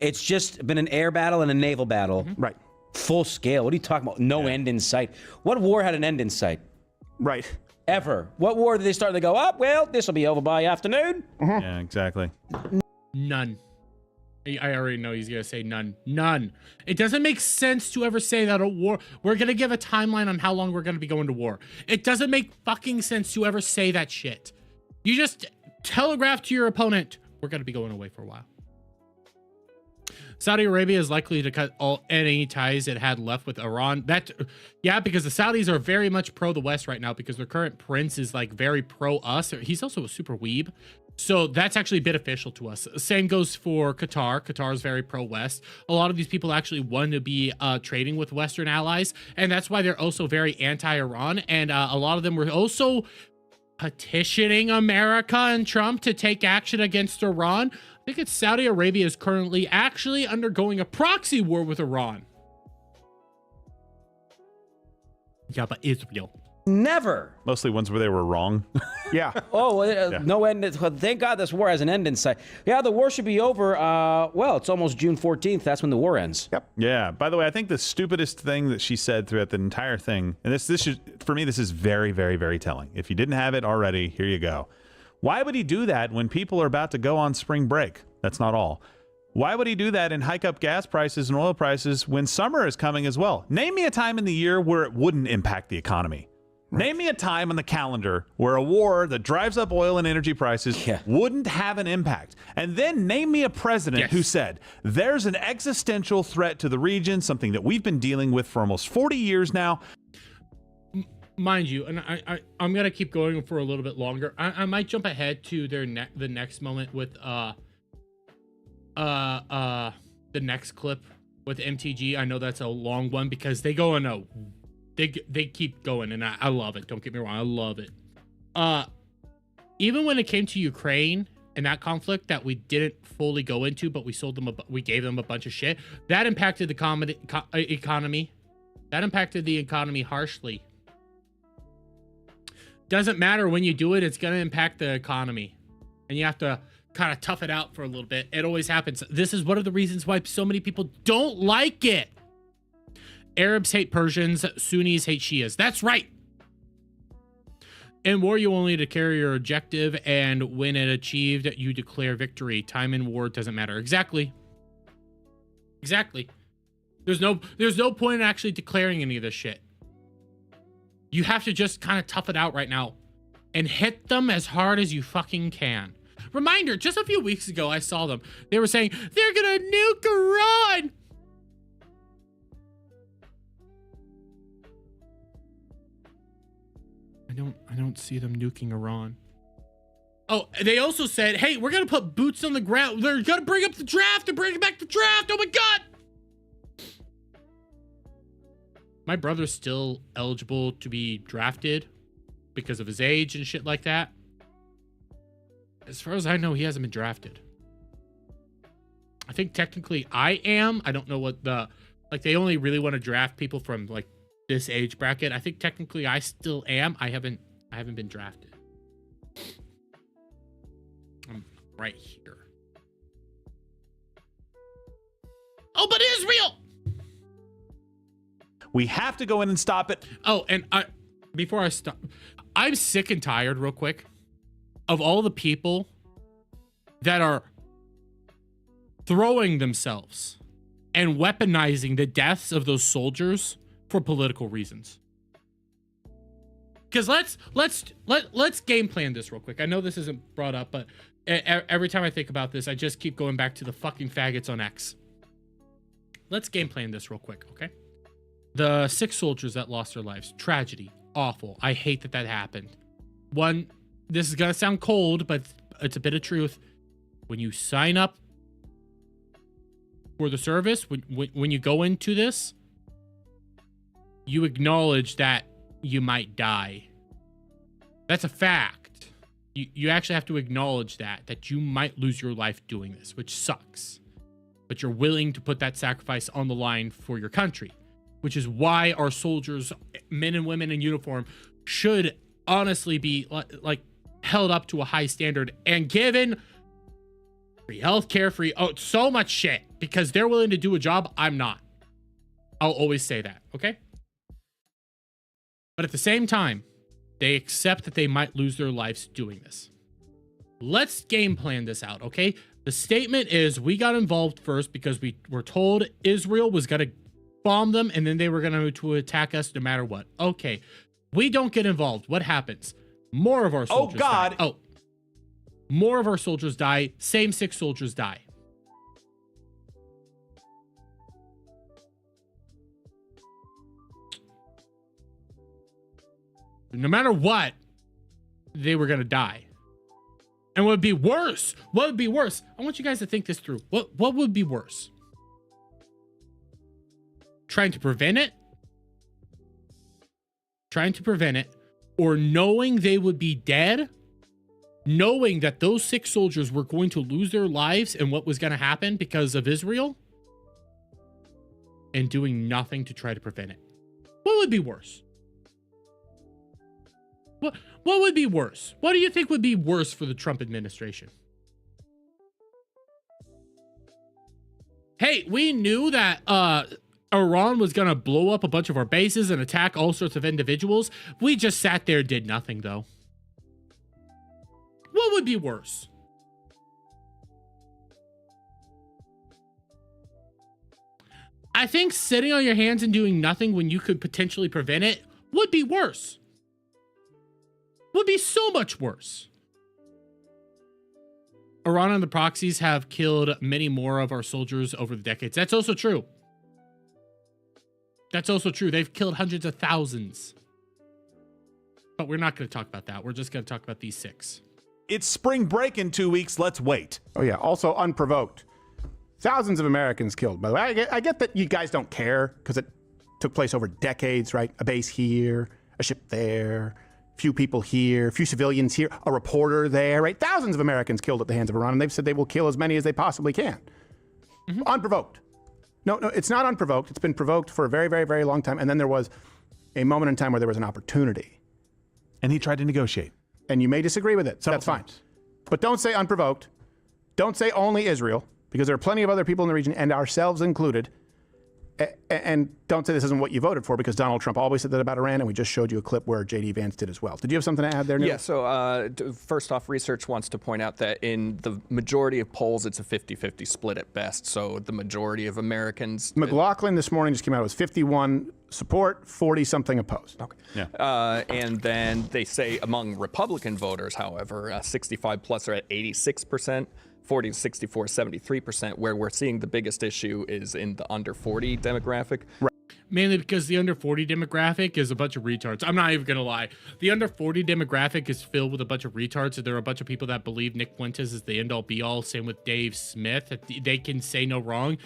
It's just been an air battle and a naval battle. Right. Full scale. What are you talking about? No end in sight. What war had an end in sight? Right. Ever. What war did they start? They go, oh, well, this will be over by afternoon. Yeah, exactly. None. I already know he's going to say none. None. It doesn't make sense to ever say that a war, we're going to give a timeline on how long we're going to be going to war. It doesn't make fucking sense to ever say that shit. You just telegraph to your opponent, we're going to be going away for a while. Saudi Arabia is likely to cut any ties it had left with Iran. Yeah, because the Saudis are very much pro the West right now because their current prince is like very pro us. He's also a super weeb. So that's actually beneficial to us. Same goes for Qatar. Qatar is very pro-West. A lot of these people actually want to be trading with Western allies, and that's why they're also very anti-Iran. And a lot of them were also petitioning America and Trump to take action against Iran. I think it's Saudi Arabia is currently actually undergoing a proxy war with Iran. Yeah, but Israel. Never. Mostly ones where they were wrong. Yeah. No end. Thank God this war has an end in sight. Yeah, the war should be over. Well, it's almost June 14th. That's when the war ends. Yep. Yeah. By the way, I think the stupidest thing that she said throughout the entire thing, and this should, for me, this is very, very, very telling. If you didn't have it already, here you go. Why would he do that when people are about to go on spring break? That's not all. Why would he do that and hike up gas prices and oil prices when summer is coming as well? Name me a time in the year where it wouldn't impact the economy. Right. Name me a time on the calendar where a war that drives up oil and energy prices wouldn't have an impact. And then name me a president who said, there's an existential threat to the region, something that we've been dealing with for almost 40 years now. Mind you, and I'm going to keep going for a little bit longer. I might jump ahead to the next moment with the next clip with MTG. I know that's a long one because they go in a... They keep going, and I love it. Don't get me wrong, I love it. Even when it came to Ukraine and that conflict that we didn't fully go into, but we gave them a bunch of shit. That impacted the economy. That impacted the economy harshly. Doesn't matter when you do it; it's gonna impact the economy, and you have to kind of tough it out for a little bit. It always happens. This is one of the reasons why so many people don't like it. Arabs hate Persians, Sunnis hate Shias. That's right. In war, you only declare your objective, and when it achieved, you declare victory. Time in war doesn't matter. Exactly. Exactly. There's no point in actually declaring any of this shit. You have to just kind of tough it out right now and hit them as hard as you fucking can. Reminder, just a few weeks ago, I saw them. They were saying, they're gonna nuke Iran. I don't see them nuking Iran. Oh, they also said, hey, we're going to put boots on the ground. They're going to bring up the draft and bring back the draft. Oh my God. My brother's still eligible to be drafted because of his age and shit like that. As far as I know, he hasn't been drafted. I think technically I am. I don't know what like they only really want to draft people from like this age bracket. I think technically I still am. I haven't been drafted. I'm right here. Oh, but Israel! We have to go in and stop it. Oh, and before I stop, I'm sick and tired, real quick, of all the people that are throwing themselves and weaponizing the deaths of those soldiers for political reasons. Because let's game plan this real quick. I know this isn't brought up, but every time I think about this, I just keep going back to the fucking faggots on X. Let's game plan this real quick, okay? The 6 soldiers that lost their lives. Tragedy. Awful. I hate that happened. One, this is gonna sound cold, but it's a bit of truth. When you sign up for the service, when you go into this, you acknowledge that you might die. That's a fact. You actually have to acknowledge that you might lose your life doing this, which sucks. But you're willing to put that sacrifice on the line for your country, which is why our soldiers, men and women in uniform, should honestly be like held up to a high standard and given free healthcare, so much shit, because they're willing to do a job I'm not. I'll always say that, okay? But at the same time, they accept that they might lose their lives doing this. Let's game plan this out, okay? The statement is we got involved first because we were told Israel was going to bomb them and then they were going to attack us no matter what. Okay, we don't get involved. What happens? More of our soldiers die. Oh, more of our soldiers die. Same 6 soldiers die. No matter what, they were going to die. And what would be worse? What would be worse? I want you guys to think this through. What would be worse? Trying to prevent it? Trying to prevent it, or knowing they would be dead, knowing that those 6 soldiers were going to lose their lives and what was going to happen because of Israel, and doing nothing to try to prevent it. What would be worse? What would be worse? What do you think would be worse for the Trump administration? Hey, we knew that Iran was going to blow up a bunch of our bases and attack all sorts of individuals. We just sat there, did nothing, though. What would be worse? I think sitting on your hands and doing nothing when you could potentially prevent it would be worse. Would be so much worse. Iran and the proxies have killed many more of our soldiers over the decades. That's also true. That's also true. They've killed hundreds of thousands. But we're not going to talk about that. We're just going to talk about these 6. It's spring break in 2 weeks. Let's wait. Oh, yeah. Also unprovoked. Thousands of Americans killed. By the way, I get that you guys don't care because it took place over decades, right? A base here, a ship there, few people here, a few civilians here, a reporter there, right? Thousands of Americans killed at the hands of Iran, and they've said they will kill as many as they possibly can. Mm-hmm. Unprovoked. No, it's not unprovoked. It's been provoked for a very, very, very long time. And then there was a moment in time where there was an opportunity. And he tried to negotiate. And you may disagree with it. So that's fine. But don't say unprovoked. Don't say only Israel, because there are plenty of other people in the region, and ourselves included. And don't say this isn't what you voted for, because Donald Trump always said that about Iran, and we just showed you a clip where J.D. Vance did as well. Did you have something to add there, Neil? Yeah, so first off, research wants to point out that in the majority of polls, it's a 50-50 split at best. So the majority of Americans... McLaughlin this morning just came out. It was 51 support, 40-something opposed. Okay. Yeah. And then they say among Republican voters, however, 65 plus are at 86%. 40 to 64, 73%, where we're seeing the biggest issue is in the under 40 demographic. mainly because the under 40 demographic is a bunch of retards. I'm not even gonna lie. The under 40 demographic is filled with a bunch of retards. So there are a bunch of people that believe Nick Fuentes is the end all be all. Same with Dave Smith. They can say no wrong.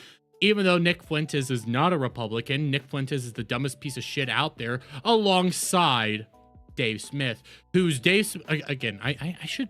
Even though Nick Fuentes is not a Republican, Nick Fuentes is the dumbest piece of shit out there, alongside Dave Smith, who's again, I should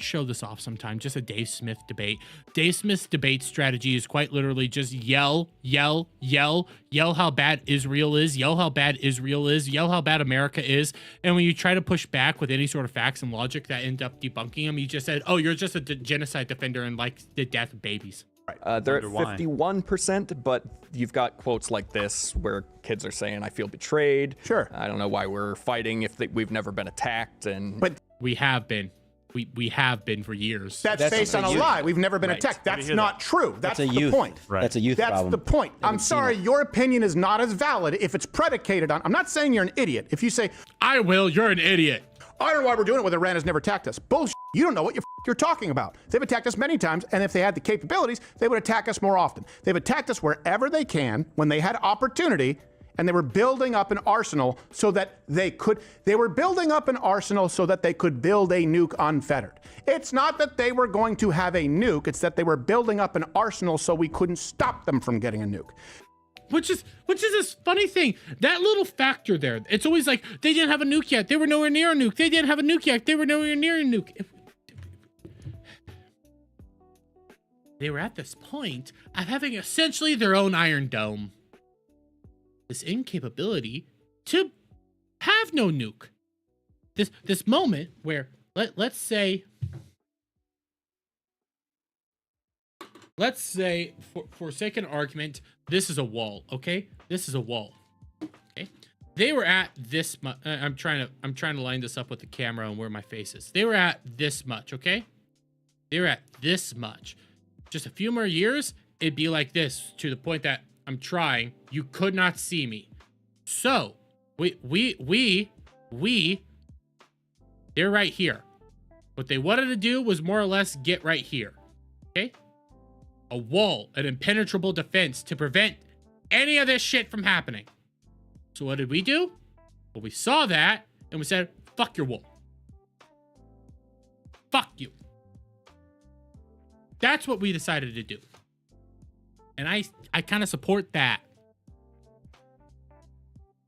show this off sometime, just a Dave Smith debate. Dave Smith's debate strategy is quite literally just yell how bad Israel is, yell how bad Israel is, yell how bad America is, and when you try to push back with any sort of facts and logic that end up debunking him, you just said, oh, you're just a genocide defender and like the death of babies. They're at 51%, but you've got quotes like this where kids are saying, I feel betrayed. Sure. I don't know why we're fighting if we've never been attacked. But we have been. We have been for years. That's based on a lie. We've never been attacked. That's not true. That's the point. Right. That's a youth That's problem. the point. I'm sorry, your opinion is not as valid if it's predicated on. I'm not saying you're an idiot. If you say, you're an idiot. I don't know why we're doing it when Iran has never attacked us. Bullshit. You don't know what you're talking about. They've attacked us many times, and if they had the capabilities, they would attack us more often. They've attacked us wherever they can, when they had opportunity, and they were building up an arsenal so that they could. They were building up an arsenal so that they could build a nuke unfettered. It's not that they were going to have a nuke. It's that they were building up an arsenal so we couldn't stop them from getting a nuke. Which is this funny thing, that little factor there. It's always like, they didn't have a nuke yet. They were nowhere near a nuke. They didn't have a nuke yet. They were nowhere near a nuke. They were at this point of having essentially their own Iron Dome. This incapability to have no nuke. This moment where, let's say for sake of argument, this is a wall, okay? This is a wall, okay? They were at this much. I'm trying to line this up with the camera and where my face is. They were at this much, okay? They were at this much. Just a few more years, it'd be like this, to the point that I'm trying. You could not see me. So they're right here. What they wanted to do was more or less get right here, okay? A wall, an impenetrable defense to prevent any of this shit from happening. So what did we do? Well, we saw that and we said, fuck your wall. Fuck you. That's what we decided to do. And I kind of support that.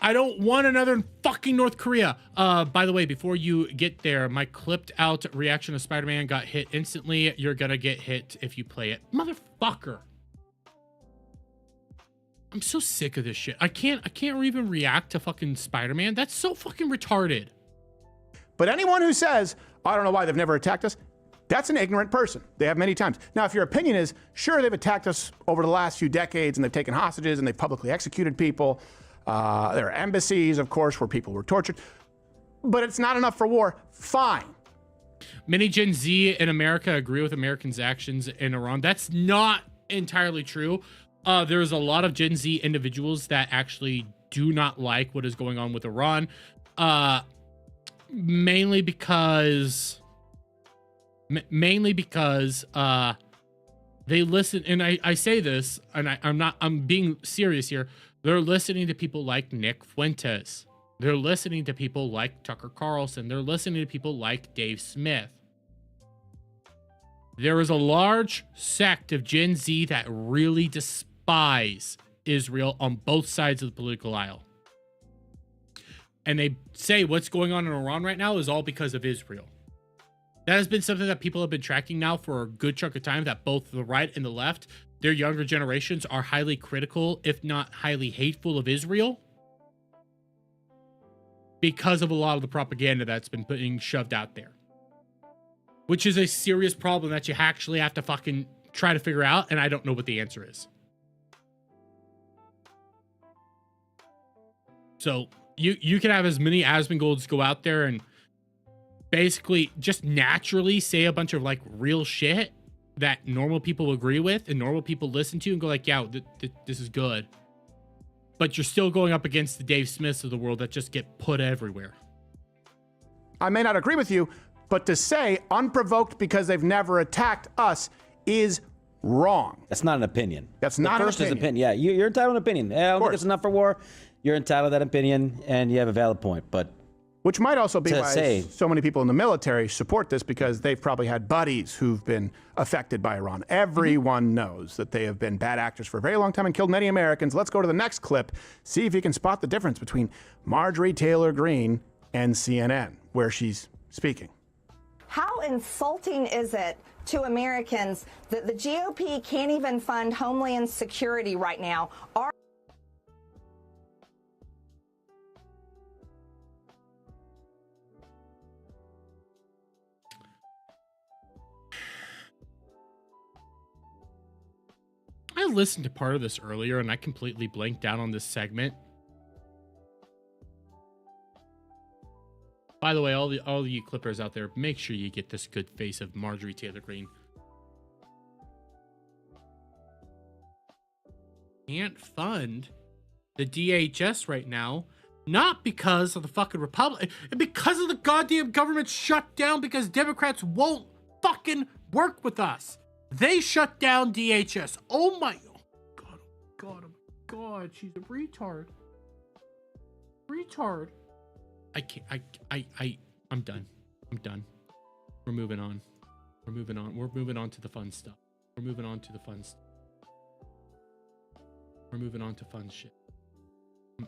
I don't want another fucking North Korea. By the way, before you get there, my clipped out reaction to Spider-Man got hit instantly. You're gonna get hit if you play it. Motherfucker. I'm so sick of this shit. I can't even react to fucking Spider-Man. That's so fucking retarded. But anyone who says, I don't know why they've never attacked us, that's an ignorant person. They have many times. Now, if your opinion is, sure, they've attacked us over the last few decades and they've taken hostages and they've publicly executed people. There are embassies, of course, where people were tortured. But it's not enough for war. Fine. Many Gen Z in America agree with Americans' actions in Iran. That's not entirely true. There's a lot of Gen Z individuals that actually do not like what is going on with Iran. Mainly because they listen, and I say this, and I'm being serious here. They're listening to people like Nick Fuentes. They're listening to people like Tucker Carlson. They're listening to people like Dave Smith. There is a large sect of Gen Z that really despise Israel on both sides of the political aisle. And they say what's going on in Iran right now is all because of Israel. That has been something that people have been tracking now for a good chunk of time, that both the right and the left, their younger generations, are highly critical, if not highly hateful, of Israel because of a lot of the propaganda that's been being shoved out there. Which is a serious problem that you actually have to fucking try to figure out, and I don't know what the answer is. So you can have as many Asmongold's go out there and basically just naturally say a bunch of like real shit that normal people agree with and normal people listen to and go like, yeah, this is good. But you're still going up against the Dave Smiths of the world that just get put everywhere. I may not agree with you, but to say unprovoked because they've never attacked us is wrong. That's not an opinion. That's not an opinion. Is opinion. Yeah, you're entitled to an opinion. I don't think it's enough for war. you're entitled to that opinion, and you have a valid point. But which might also be to why say- so many people in the military support this, because they've probably had buddies who've been affected by Iran. Everyone knows that they have been bad actors for a very long time and killed many Americans. Let's go to the next clip, see if you can spot the difference between Marjorie Taylor Greene and CNN, where she's speaking. How insulting is it to Americans that the GOP can't even fund Homeland Security right now? I listened to part of this earlier and I completely blanked out on this segment. By the way, all you clippers out there, make sure you get this good face of Marjorie Taylor Greene. Can't fund the DHS right now, not because of the fucking Republic, because of the goddamn government shut down, because Democrats won't fucking work with us. They shut down DHS. Oh my God, she's a retard. I can't, I'm done. We're moving on. We're moving on to the fun stuff. We're moving on to fun shit.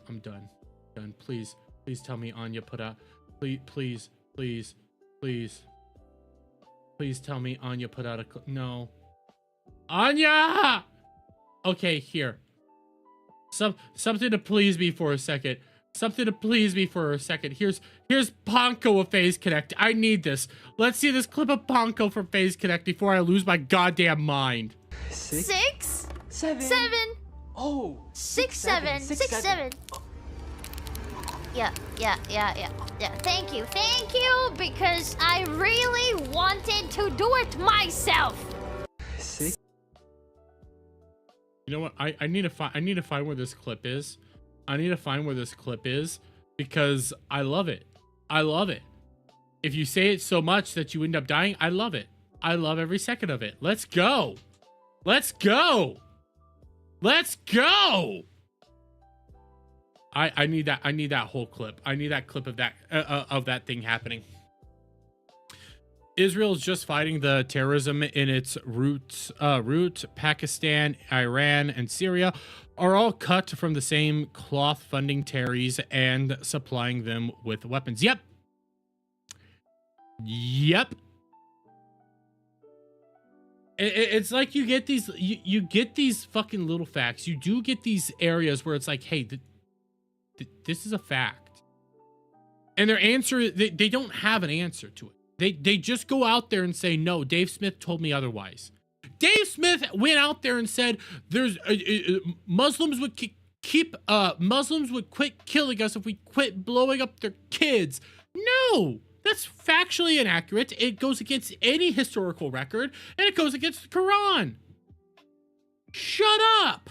I'm done. Please tell me Anya put out, please tell me Anya put out a no. Anya! Okay, here. Something to please me for a second. Here's Ponko of FaZe Connect. I need this. Let's see this clip of Ponko from FaZe Connect before I lose my goddamn mind. 6, 7. Oh. 6, 7. Yeah. Thank you, because I really wanted to do it myself. 6. You know what? I need to find where this clip is. Because I love it. If you say it so much that you end up dying, I love it. I love every second of it. Let's go. I need that whole clip. I need that clip of that thing happening. Israel is just fighting the terrorism in its root. Pakistan, Iran, and Syria are all cut from the same cloth, funding terrorists and supplying them with weapons. Yep. It's like you get these, you get these fucking little facts. You do get these areas where it's like, hey, this is a fact. And their answer, they don't have an answer to it. They just go out there and say, no, Dave Smith told me otherwise. Dave Smith went out there and said there's Muslims would Muslims would quit killing us if we quit blowing up their kids. No, that's factually inaccurate. It goes against any historical record, and it goes against the Quran. Shut up.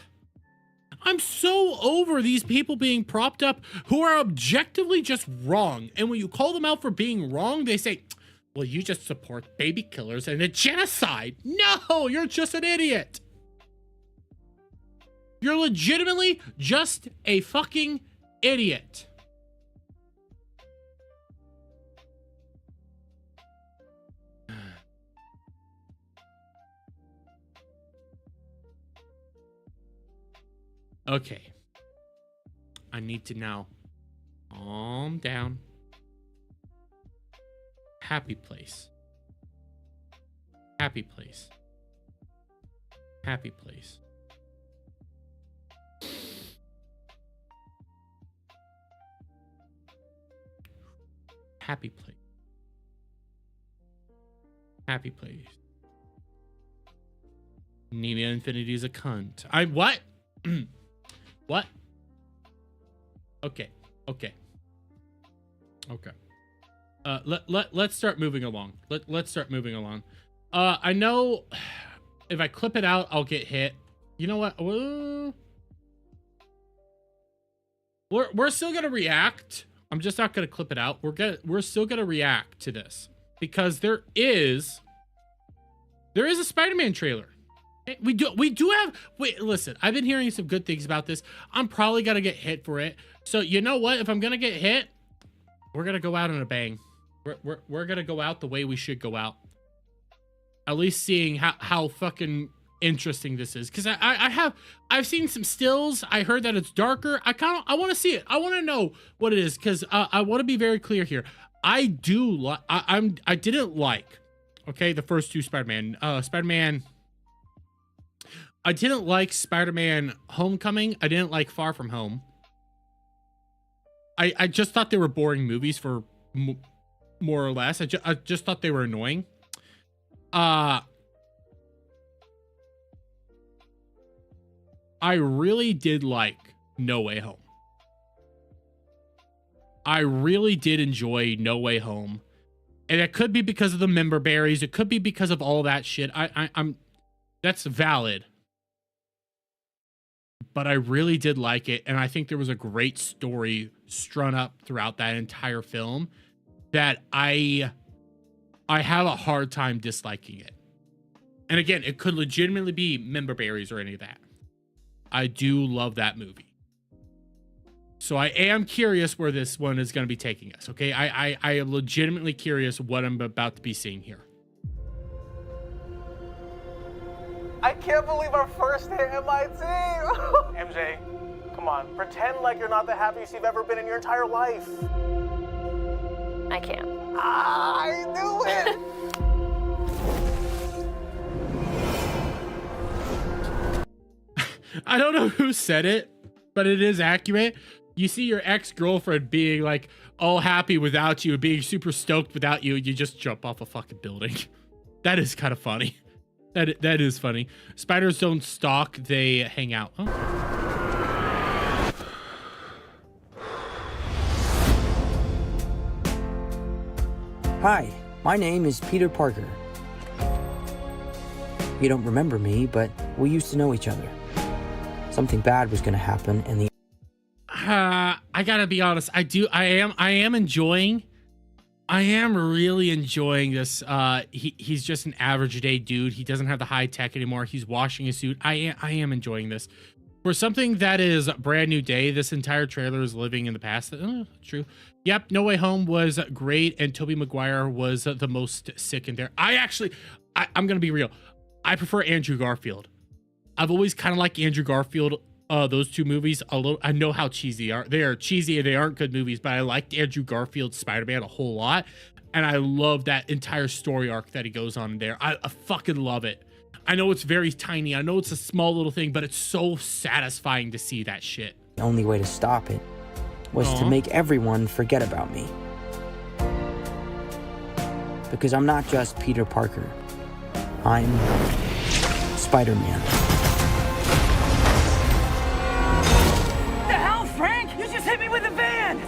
I'm so over these people being propped up who are objectively just wrong. And when you call them out for being wrong, they say, well, you just support baby killers and a genocide. No, you're just an idiot. You're legitimately just a fucking idiot. Okay. I need to now calm down. Happy place. Happy place. Happy place. Happy place. Happy place. Nina Infinity is a cunt. What? What? Okay. Let's start moving along. Let's start moving along. I know if I clip it out, I'll get hit. You know what? We're still gonna react. I'm just not gonna clip it out. We're still gonna react to this because there is a Spider-Man trailer. We do have. Wait, listen. I've been hearing some good things about this. I'm probably gonna get hit for it. So you know what? If I'm gonna get hit, we're gonna go out in a bang. We're gonna go out the way we should go out. At least seeing how fucking interesting this is, because I've seen some stills. I heard that it's darker. I want to see it. I want to know what it is, because I want to be very clear here. I didn't like, okay, the first two Spider-Man. I didn't like Spider-Man Homecoming. I didn't like Far From Home. I just thought they were boring movies for more or less. I just thought they were annoying. I really did like No Way Home. I really did enjoy No Way Home. And it could be because of the member berries. It could be because of all that shit. I'm that's valid. But I really did like it, and I think there was a great story strung up throughout that entire film that I have a hard time disliking it. And again, it could legitimately be member berries or any of that. I do love that movie. So I am curious where this one is going to be taking us, okay? I am legitimately curious what I'm about to be seeing here. I can't believe our first hit MIT! MJ, come on, pretend like you're not the happiest you've ever been in your entire life. I can't. I knew it! I don't know who said it, but it is accurate. You see your ex-girlfriend being like all happy without you, being super stoked without you, you just jump off a fucking building. That is kind of funny. That is funny. Spiders don't stalk, they hang out. Huh? Hi, my name is Peter Parker. You don't remember me, but we used to know each other. Something bad was going to happen, and I gotta be honest. I am really enjoying this. He's just an average day dude. He doesn't have the high tech anymore. He's washing his suit. I am enjoying this. For something that is brand new day, this entire trailer is living in the past. True. Yep, No Way Home was great, and Tobey Maguire was the most sick in there. I'm gonna be real. I prefer Andrew Garfield. I've always kind of liked Andrew Garfield. Those two movies a little. I know how cheesy they are. They are cheesy and they aren't good movies, but I liked Andrew Garfield's Spider-Man a whole lot, and I love that entire story arc that he goes on there. I fucking love it. I know it's very tiny. I know it's a small little thing, but it's so satisfying to see that shit. the only way to stop it was to make everyone forget about me. Because I'm not just Peter Parker. I'm Spider-Man. The hell, Frank? You just hit me with a van!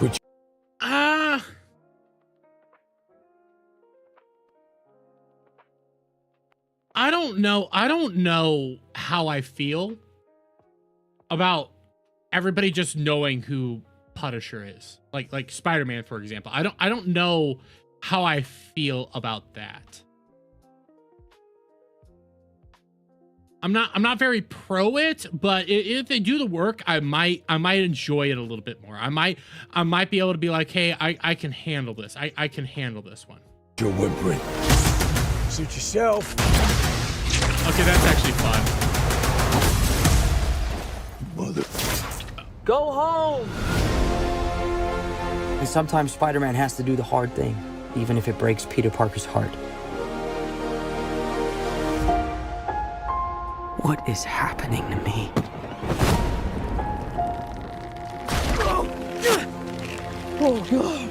I don't know how I feel about everybody just knowing who Punisher is. Like Spider-Man, for example. I don't know how I feel about that. I'm not very pro it, but if they do the work, I might enjoy it a little bit more. I might be able to be like, hey, I can handle this. I can handle this one. You're whimpering. Suit yourself. Okay, that's actually fun. Mother. Go home! And sometimes Spider-Man has to do the hard thing, even if it breaks Peter Parker's heart. What is happening to me? Oh, God.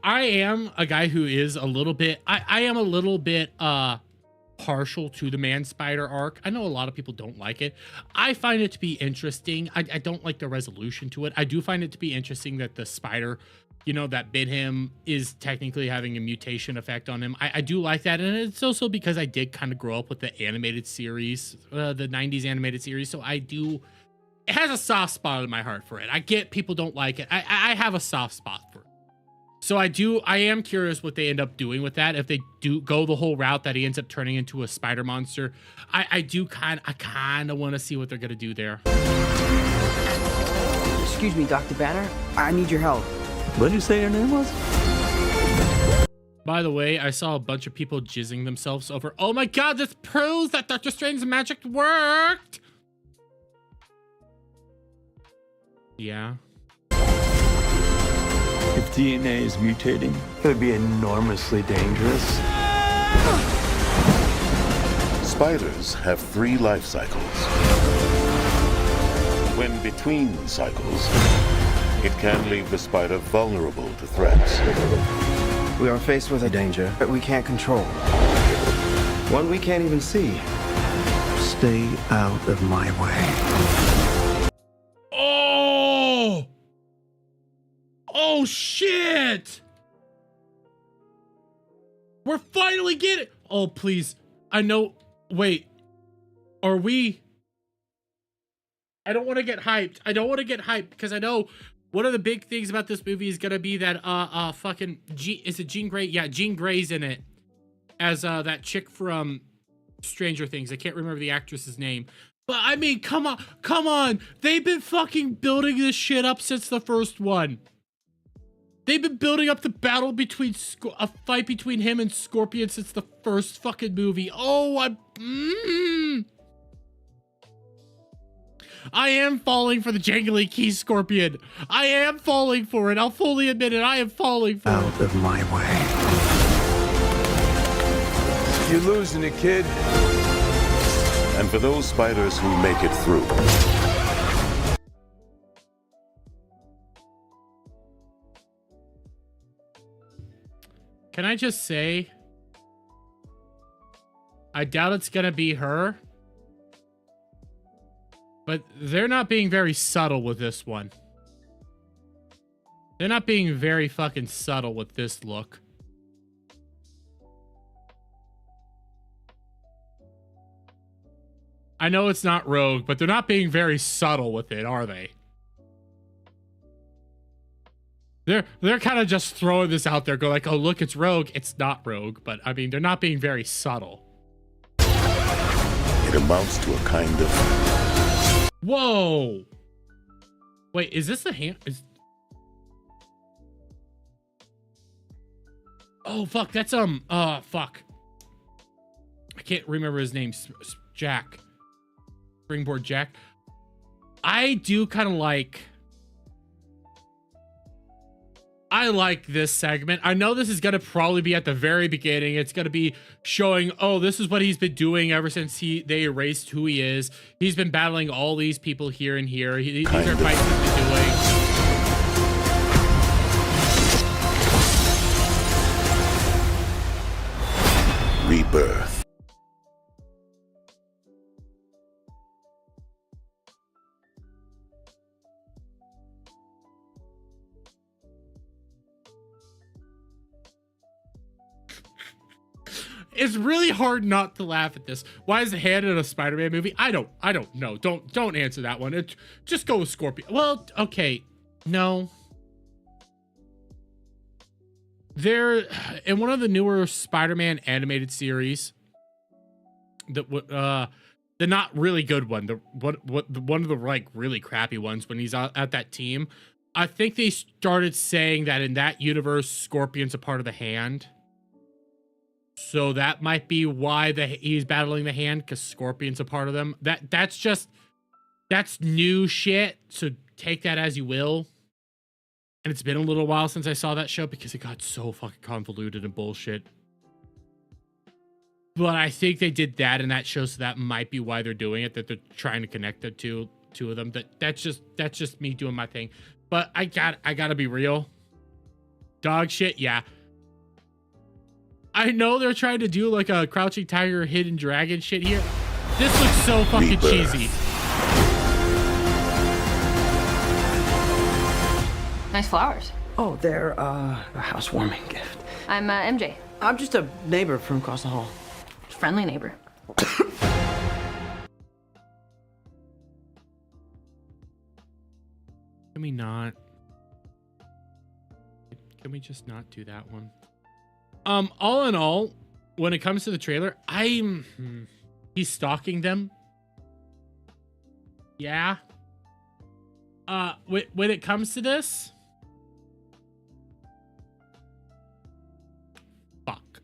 I am a guy who is a little bit, I am a little bit partial to the Man Spider arc. I know a lot of people don't like it. I find it to be interesting. I don't like the resolution to it. I do find it to be interesting that the spider, you know, that bit him is technically having a mutation effect on him. I do like that. And it's also because I did kind of grow up with the animated series, the 90s animated series. So it has a soft spot in my heart for it. I get people don't like it. I have a soft spot for it. So I am curious what they end up doing with that. If they do go the whole route that he ends up turning into a spider monster, I kind of want to see what they're gonna do there. Excuse me, Dr. Banner. I need your help. What did you say your name was? By the way, I saw a bunch of people jizzing themselves over. Oh my god, this proves that Doctor Strange's magic worked! Yeah. If DNA is mutating, it would be enormously dangerous. Spiders have 3 life cycles. When between cycles, it can leave the spider vulnerable to threats. We are faced with a danger that we can't control. One we can't even see. Stay out of my way. Oh! Oh shit! We're finally getting. Oh please! I know. Wait, are we? I don't want to get hyped. I don't want to get hyped because I know one of the big things about this movie is gonna be that fucking is it Jean Grey? Yeah, Jean Grey's in it as that chick from Stranger Things. I can't remember the actress's name. But I mean, come on. They've been fucking building this shit up since the first one. They've been building up the battle between a fight between him and Scorpion since the first fucking movie. Oh, I am falling for the jangly key Scorpion. I am falling for it. I'll fully admit it. I am falling for it. Out of my way. You're losing it, kid. And for those spiders who make it through, can I just say, I doubt it's gonna be her, but they're not being very subtle with this one. They're not being very fucking subtle with this look. I know it's not Rogue, but they're not being very subtle with it, are they? They're kind of just throwing this out there, go like, oh, look, it's Rogue. It's not Rogue, but I mean, they're not being very subtle. it amounts to a kind of... Whoa! Wait, is this the hand? Oh, fuck, that's, fuck. I can't remember his name. Jack. Springboard Jack. I do kind of like... I like this segment. I know this is going to probably be at the very beginning. It's going to be showing, oh, this is what he's been doing ever since they erased who he is. He's been battling all these people here and here. These are fights he's been doing. Rebirth. It's really hard not to laugh at this. Why is the hand in a Spider-Man movie? I don't know. Don't answer that one. Just go with Scorpion. Well, okay. No. They're in one of the newer Spider-Man animated series. The not really good one. One of the like really crappy ones when he's at that team. I think they started saying that in that universe, Scorpion's a part of the Hand. So that might be why he's battling the Hand, because Scorpion's a part of them. That's new shit. So take that as you will. And it's been a little while since I saw that show because it got so fucking convoluted and bullshit. But I think they did that in that show, so that might be why they're doing it. That they're trying to connect the two of them. That's just me doing my thing. But I gotta be real. Dog shit, yeah. I know they're trying to do like a Crouching Tiger, Hidden Dragon shit here. This looks so fucking cheesy. Nice flowers. Oh, they're a housewarming gift. I'm MJ. I'm just a neighbor from across the hall. Friendly neighbor. Can we not? Can we just not do that one? All in all, when it comes to the trailer, he's stalking them. Yeah. When it comes to this, fuck.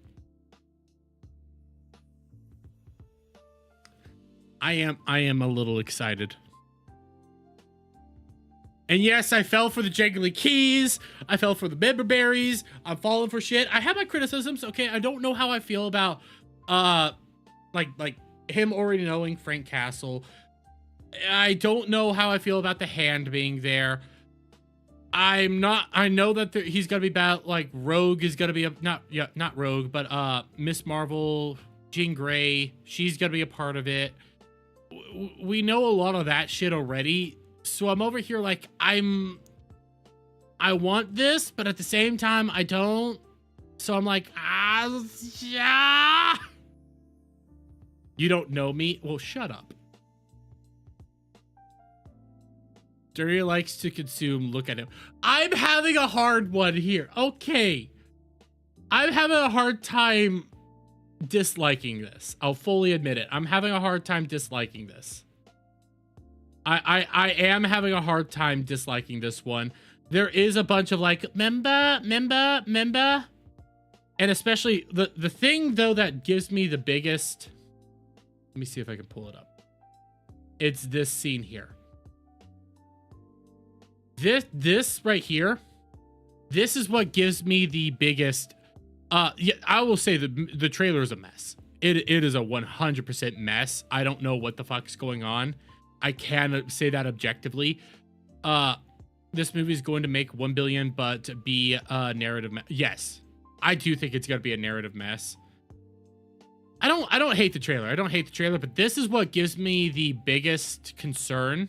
I am a little excited. And yes, I fell for the jangly keys. I fell for the member berries. I'm falling for shit. I have my criticisms. Okay, I don't know how I feel about like him already knowing Frank Castle. I don't know how I feel about the hand being there. I know that he's gonna be bad. Like Rogue is gonna be not Rogue, but Miss Marvel, Jean Grey. She's gonna be a part of it. We know a lot of that shit already. So I'm over here like I want this, but at the same time I don't. So I'm like, yeah. You don't know me? Well, shut up. Dirty likes to consume. Look at him. I'm having a hard one here. Okay. I'm having a hard time disliking this. I'll fully admit it. I'm having a hard time disliking this. I am having a hard time disliking this one. There is a bunch of like, member. And especially the thing though that gives me the biggest, let me see if I can pull it up. It's this scene here. This right here, this is what gives me the biggest, yeah, I will say the trailer is a mess. It is a 100% mess. I don't know what the fuck is going on. I can say that objectively. This movie is going to make 1 billion, but be a narrative mess. Yes, I do think it's going to be a narrative mess. I don't hate the trailer. I don't hate the trailer, but this is what gives me the biggest concern.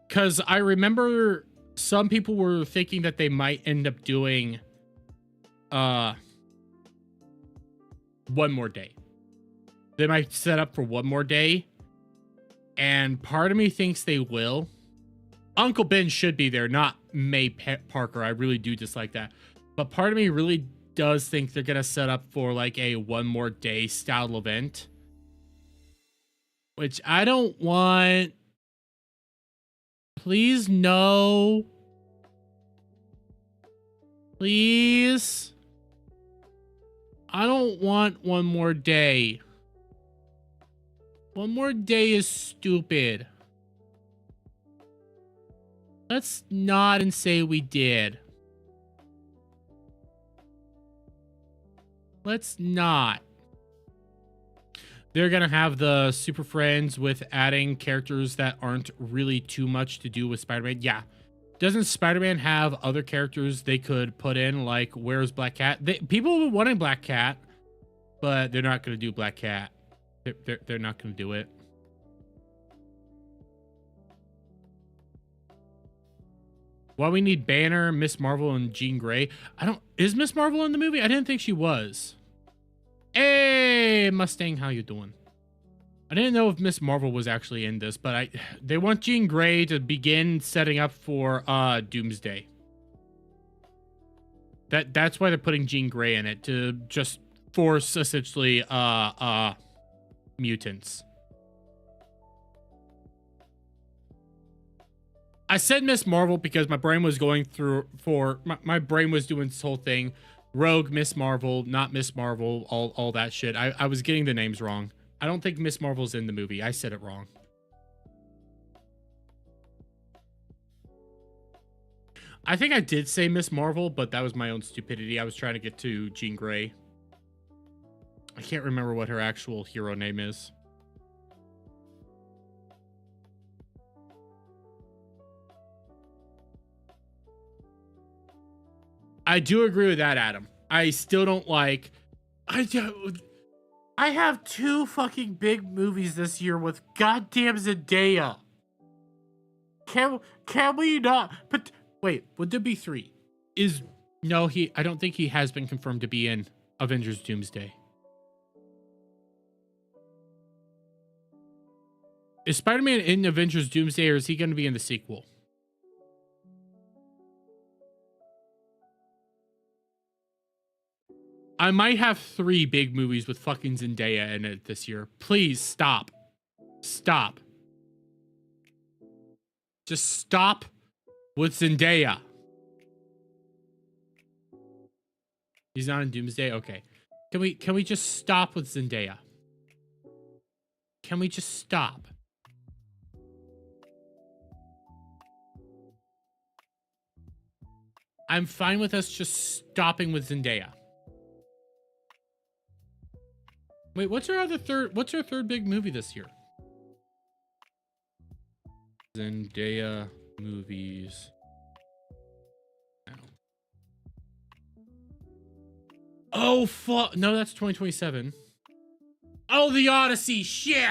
Because I remember some people were thinking that they might end up doing one more day. They might set up for one more day. And part of me thinks they will. Uncle Ben should be there, not May Parker. I really do dislike that. But part of me really does think they're going to set up for like a one more day style event. Which I don't want. Please, no. Please. I don't want one more day. One more day is stupid. Let's nod and say we did. Let's not. They're going to have the Super Friends with adding characters that aren't really too much to do with Spider-Man. Yeah. Doesn't Spider-Man have other characters they could put in? Like, where's Black Cat? People have been wanting Black Cat, but they're not going to do Black Cat. They're not going to do it. Why we need Banner, Miss Marvel, and Jean Grey? Is Miss Marvel in the movie? I didn't think she was. Hey, Mustang, how you doing? I didn't know if Miss Marvel was actually in this, but they want Jean Grey to begin setting up for Doomsday. That's why they're putting Jean Grey in it, to just force essentially mutants. I said Miss Marvel because my brain was going through my brain was doing this whole thing. Rogue, Miss Marvel, not Miss Marvel, all that shit. I was getting the names wrong. I don't think Miss Marvel's in the movie. I said it wrong. I think I did say Miss Marvel, but that was my own stupidity. I was trying to get to Jean Grey. I can't remember what her actual hero name is. I do agree with that, Adam. I still don't like... I have 2 fucking big movies this year with goddamn Zendaya. Can we not... But wait, would there be 3? No, I don't think he has been confirmed to be in Avengers Doomsday. Is Spider-Man in Avengers Doomsday, or is he going to be in the sequel? I might have 3 big movies with fucking Zendaya in it this year. Please stop. Stop. Just stop with Zendaya. He's not in Doomsday? Okay. Can we just stop with Zendaya? Can we just stop? I'm fine with us just stopping with Zendaya. Wait, what's our third big movie this year? Zendaya movies. Oh, fuck. No, that's 2027. Oh, The Odyssey. Shit.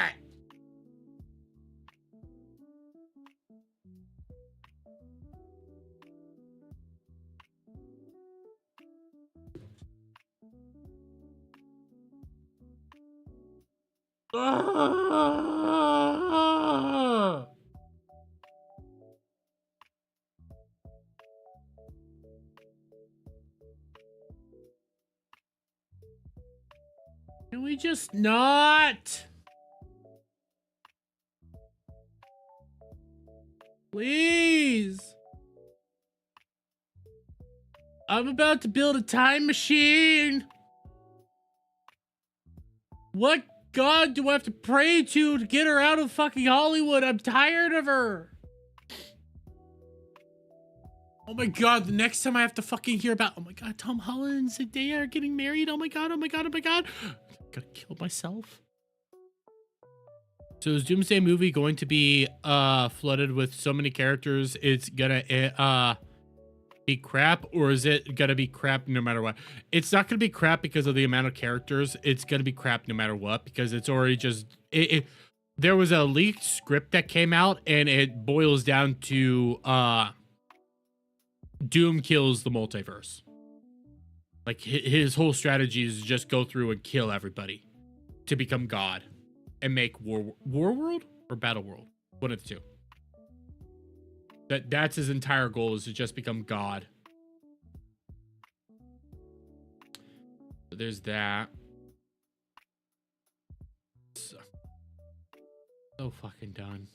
Can we just not? Please. I'm about to build a time machine. What god do I have to pray to get her out of fucking Hollywood? I'm tired of her. Oh my god, the next time I have to fucking hear about, oh my god, Tom Holland and Zendaya are getting married. Oh my god, oh my god, oh my god. I'm gonna kill myself. So is Doomsday movie going to be flooded with so many characters it's gonna be crap, or is it gonna be crap no matter what? It's not gonna be crap because of the amount of characters. It's gonna be crap no matter what, because it's already just there was a leaked script that came out and it boils down to Doom kills the multiverse. Like his whole strategy is just go through and kill everybody to become God and make War World or Battle World, one of the two. That's his entire goal, is to just become God. So there's that. So fucking done.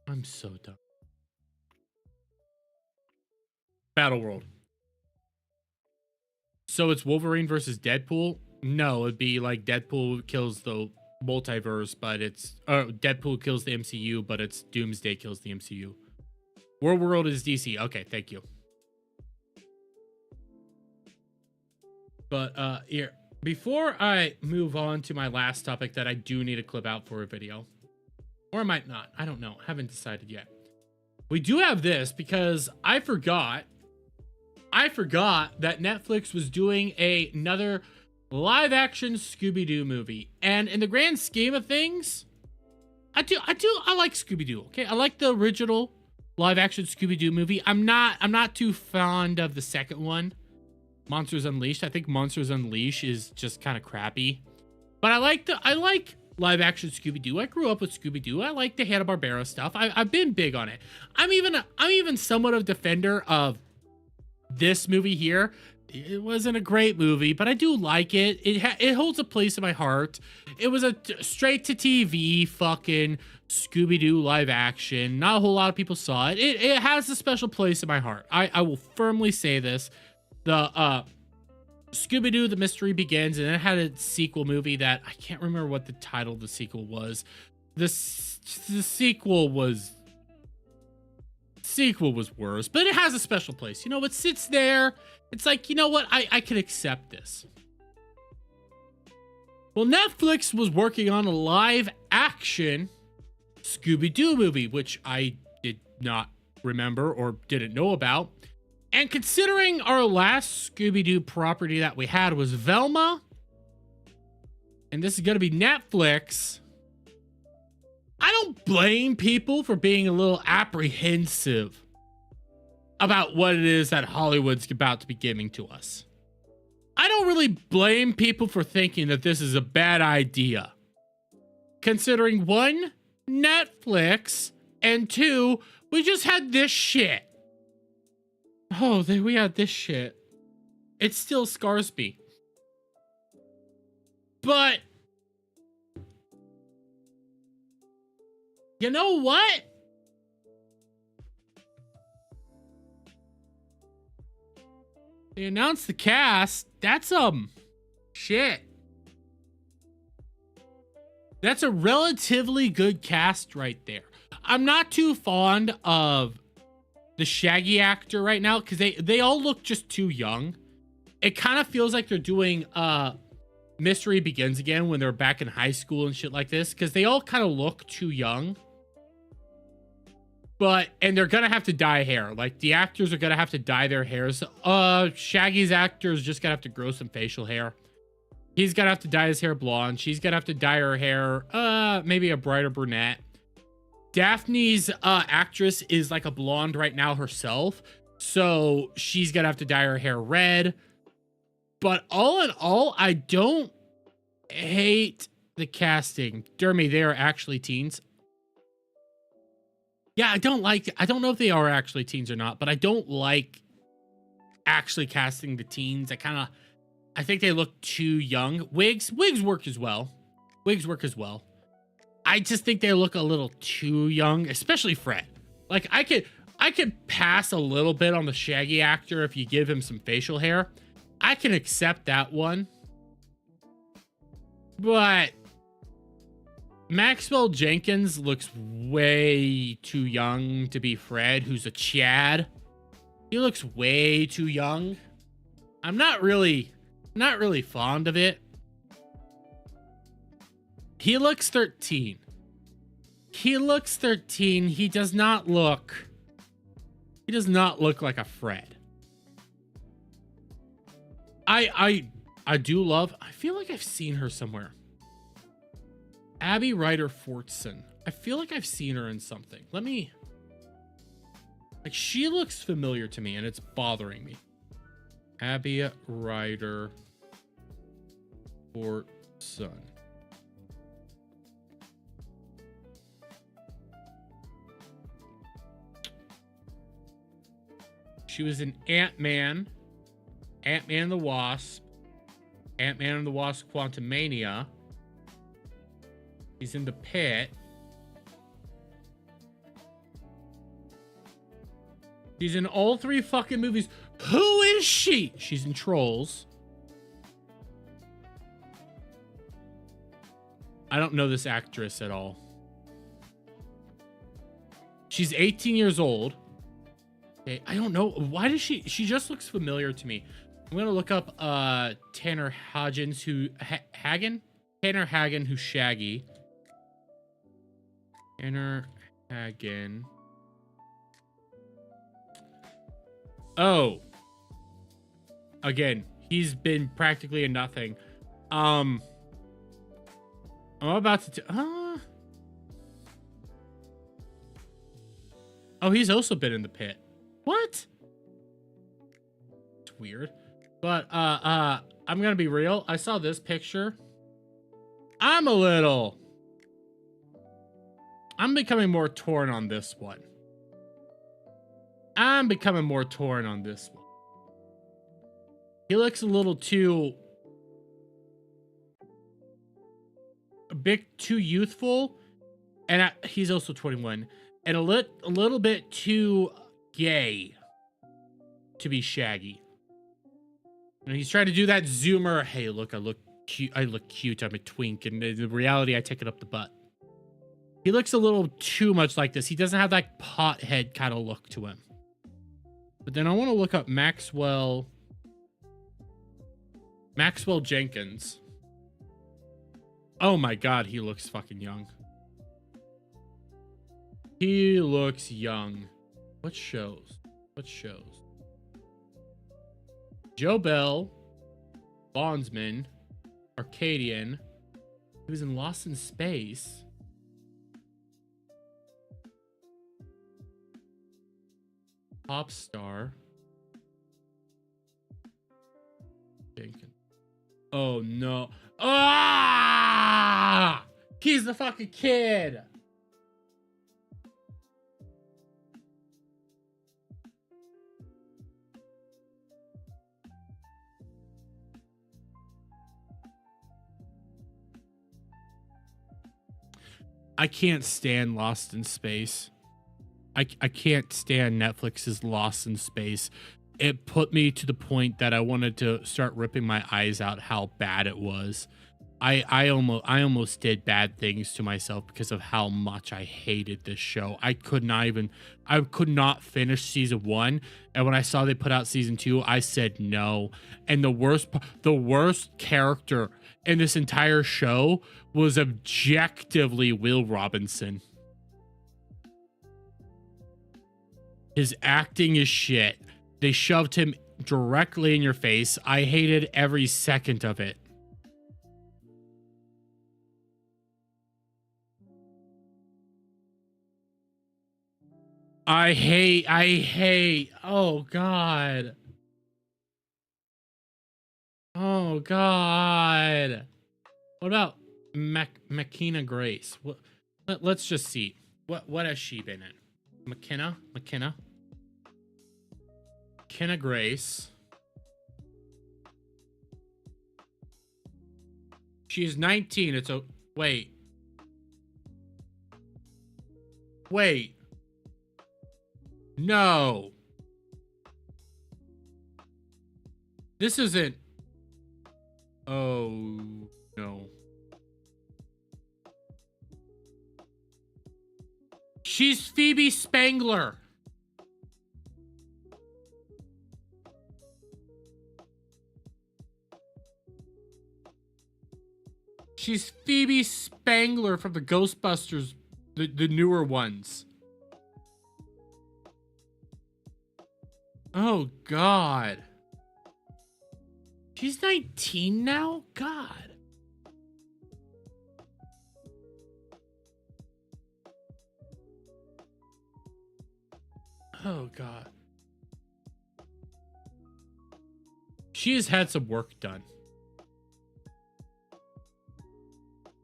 I'm so done. Battle World. So it's Wolverine versus Deadpool? No, it'd be like Deadpool kills the multiverse, but it's Deadpool kills the MCU, but it's Doomsday kills the MCU. World is DC. Okay, thank you. But here, before I move on to my last topic that I do need to clip out for a video, or I might not, I don't know, haven't decided yet. We do have this because I forgot that Netflix was doing another live action Scooby-Doo movie. And in the grand scheme of things, I like Scooby-Doo. Okay. I like the original live action Scooby-Doo movie. I'm not too fond of the second one, Monsters Unleashed. I think Monsters Unleashed is just kind of crappy, but I like live action Scooby-Doo. I grew up with Scooby-Doo. I like the Hanna-Barbera stuff. I've been big on it. I'm even somewhat of a defender of this movie here. It wasn't a great movie, but I do like it. It holds a place in my heart. It was a straight to TV fucking Scooby-Doo live action. Not a whole lot of people saw it. It has a special place in my heart. I will firmly say this. The Scooby-Doo The Mystery Begins, and it had a sequel movie that I can't remember what the title of the sequel was. The sequel was worse, but it has a special place. You know, it sits there. It's like, you know what? I can accept this. Well, Netflix was working on a live action Scooby-Doo movie, which I did not remember or didn't know about. And considering our last Scooby-Doo property that we had was Velma, and this is going to be Netflix, I don't blame people for being a little apprehensive about what it is that Hollywood's about to be giving to us. I don't really blame people for thinking that this is a bad idea, considering 1, Netflix, and 2, we just had this shit. Oh, then we had this shit. It still scars me. But you know what? They announced the cast. That's shit. That's a relatively good cast right there. I'm not too fond of the Shaggy actor right now because they all look just too young. It kind of feels like they're doing Mystery Begins Again when they're back in high school and shit like this because they all kind of look too young. And they're gonna have to dye hair. Like the actors are gonna have to dye their hairs. Shaggy's actor's just gonna have to grow some facial hair. He's gonna have to dye his hair blonde. She's gonna have to dye her hair maybe a brighter brunette. Daphne's actress is like a blonde right now herself, so she's gonna have to dye her hair red. But all in all, I don't hate the casting. Dermy, they are actually teens. Yeah, I don't know if they are actually teens or not, but I don't like actually casting the teens. I think they look too young. Wigs work as well. I just think they look a little too young, especially Fred. Like I could pass a little bit on the Shaggy actor if you give him some facial hair. I can accept that one. But Maxwell Jenkins looks way too young to be Fred, who's a Chad. He looks way too young. I'm not really fond of it. He looks 13. He does not look like a Fred. I do love, I feel like I've seen her somewhere. Abby Ryder Fortson. I feel like I've seen her in something. She looks familiar to me and it's bothering me. Abby Ryder Fortson. She was in Ant-Man and the Wasp, Ant-Man and the Wasp Quantumania. He's in The Pit. She's in all 3 fucking movies. Who is she? She's in Trolls. I don't know this actress at all. She's 18 years old. Okay, I don't know. Why does she just looks familiar to me. I'm going to look up Tanner Hodgins, Tanner Hagen, who's Shaggy. Tanner Hagen. Oh. Again, he's been practically a nothing. I'm about to... Oh, he's also been in The Pit. What? It's weird. But, I'm gonna be real. I saw this picture. I'm becoming more torn on this one. He looks a little too... a bit too youthful. And he's also 21. And a little bit too gay to be Shaggy. And he's trying to do that zoomer. Hey, look, I look cute. I'm a twink. And in reality, I take it up the butt. He looks a little too much like this. He doesn't have that pothead kind of look to him. But then I want to look up Maxwell Jenkins. Oh my God, he looks fucking young. He looks young. What shows? Joe Bell, Bondsman, Arcadian. He was in Lost in Space. Pop star. Jenkins. Oh no. Ah! He's the fucking kid. I can't stand Lost in Space. I can't stand Netflix's Lost in Space. It put me to the point that I wanted to start ripping my eyes out how bad it was. I almost did bad things to myself because of how much I hated this show. I could not finish season 1, and when I saw they put out season 2, I said no. And the worst character in this entire show was objectively Will Robinson. His acting is shit. They shoved him directly in your face. I hated every second of it. I hate. Oh, God. Oh, God. What about McKenna Grace? Let's just see. What has she been in? McKenna Grace. She's 19. It's a... Wait. No. This isn't... Oh, no. She's Phoebe Spangler. She's Phoebe Spangler from the Ghostbusters, the newer ones. Oh, God. She's 19 now? God. Oh, God. She has had some work done.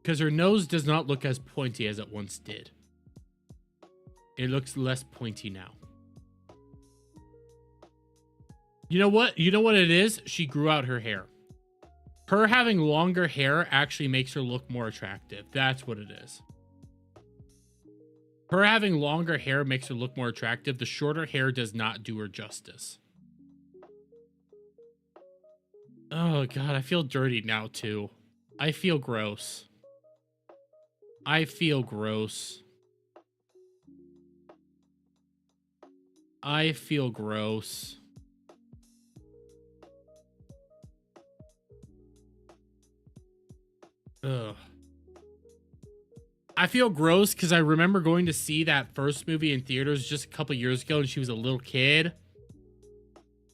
Because her nose does not look as pointy as it once did. It looks less pointy now. You know what? You know what it is? She grew out her hair. Her having longer hair actually makes her look more attractive. That's what it is. Her having longer hair makes her look more attractive. The shorter hair does not do her justice. Oh, God. I feel dirty now, too. I feel gross. I feel gross. I feel gross. Ugh. I feel gross because I remember going to see that first movie in theaters just a couple years ago and she was a little kid.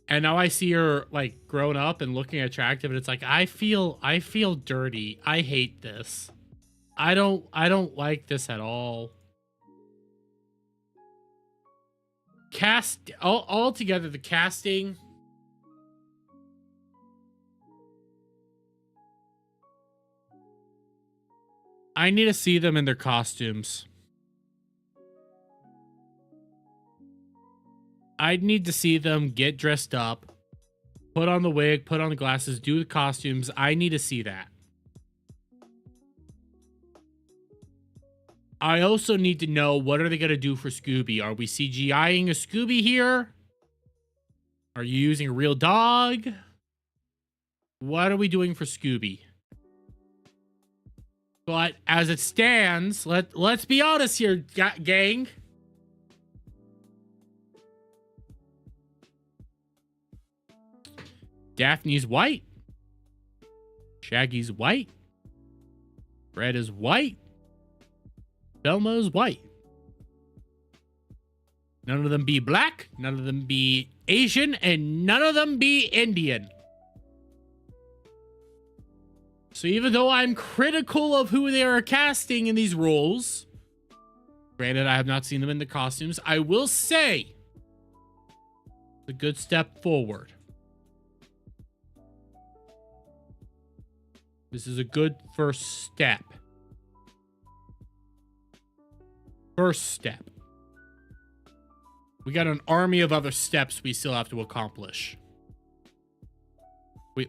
And now I see her like grown up and looking attractive and it's like I feel dirty. I hate this. I don't like this at all. All together, the casting. I need to see them in their costumes. I need to see them get dressed up, put on the wig, put on the glasses, do the costumes. I need to see that. I also need to know, what are they going to do for Scooby? Are we CGIing a Scooby here? Are you using a real dog? What are we doing for Scooby? But as it stands, let's be honest here, gang. Daphne's white. Shaggy's white. Fred is white. Velma's white. None of them be black, none of them be Asian, and none of them be Indian. So even though I'm critical of who they are casting in these roles, granted I have not seen them in the costumes, I will say it's a good step forward. This is a good first step. First step. We got an army of other steps we still have to accomplish.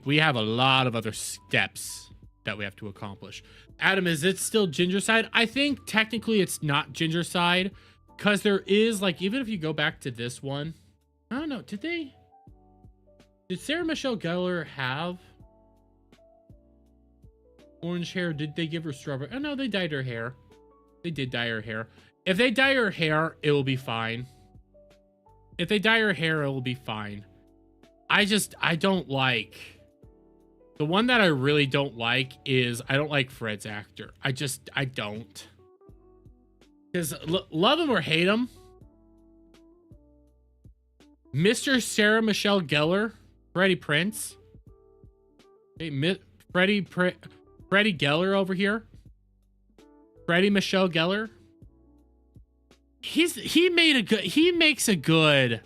We have a lot of other steps that we have to accomplish. Adam, is it still ginger side? I think technically it's not ginger side, because there is, like, even if you go back to this one, I don't know, did Sarah Michelle Gellar have orange hair? Did they give her strawberry? Oh no, they dyed her hair. They did dye her hair. If they dye her hair, it will be fine. If they dye her hair, it will be fine. I don't like... The one that I really don't like is, I don't like Fred's actor. I don't. Because love him or hate him, Mr. Sarah Michelle Gellar, Freddie Prinze. Hey, Freddie Gellar over here. Freddie Michelle Gellar. He makes a good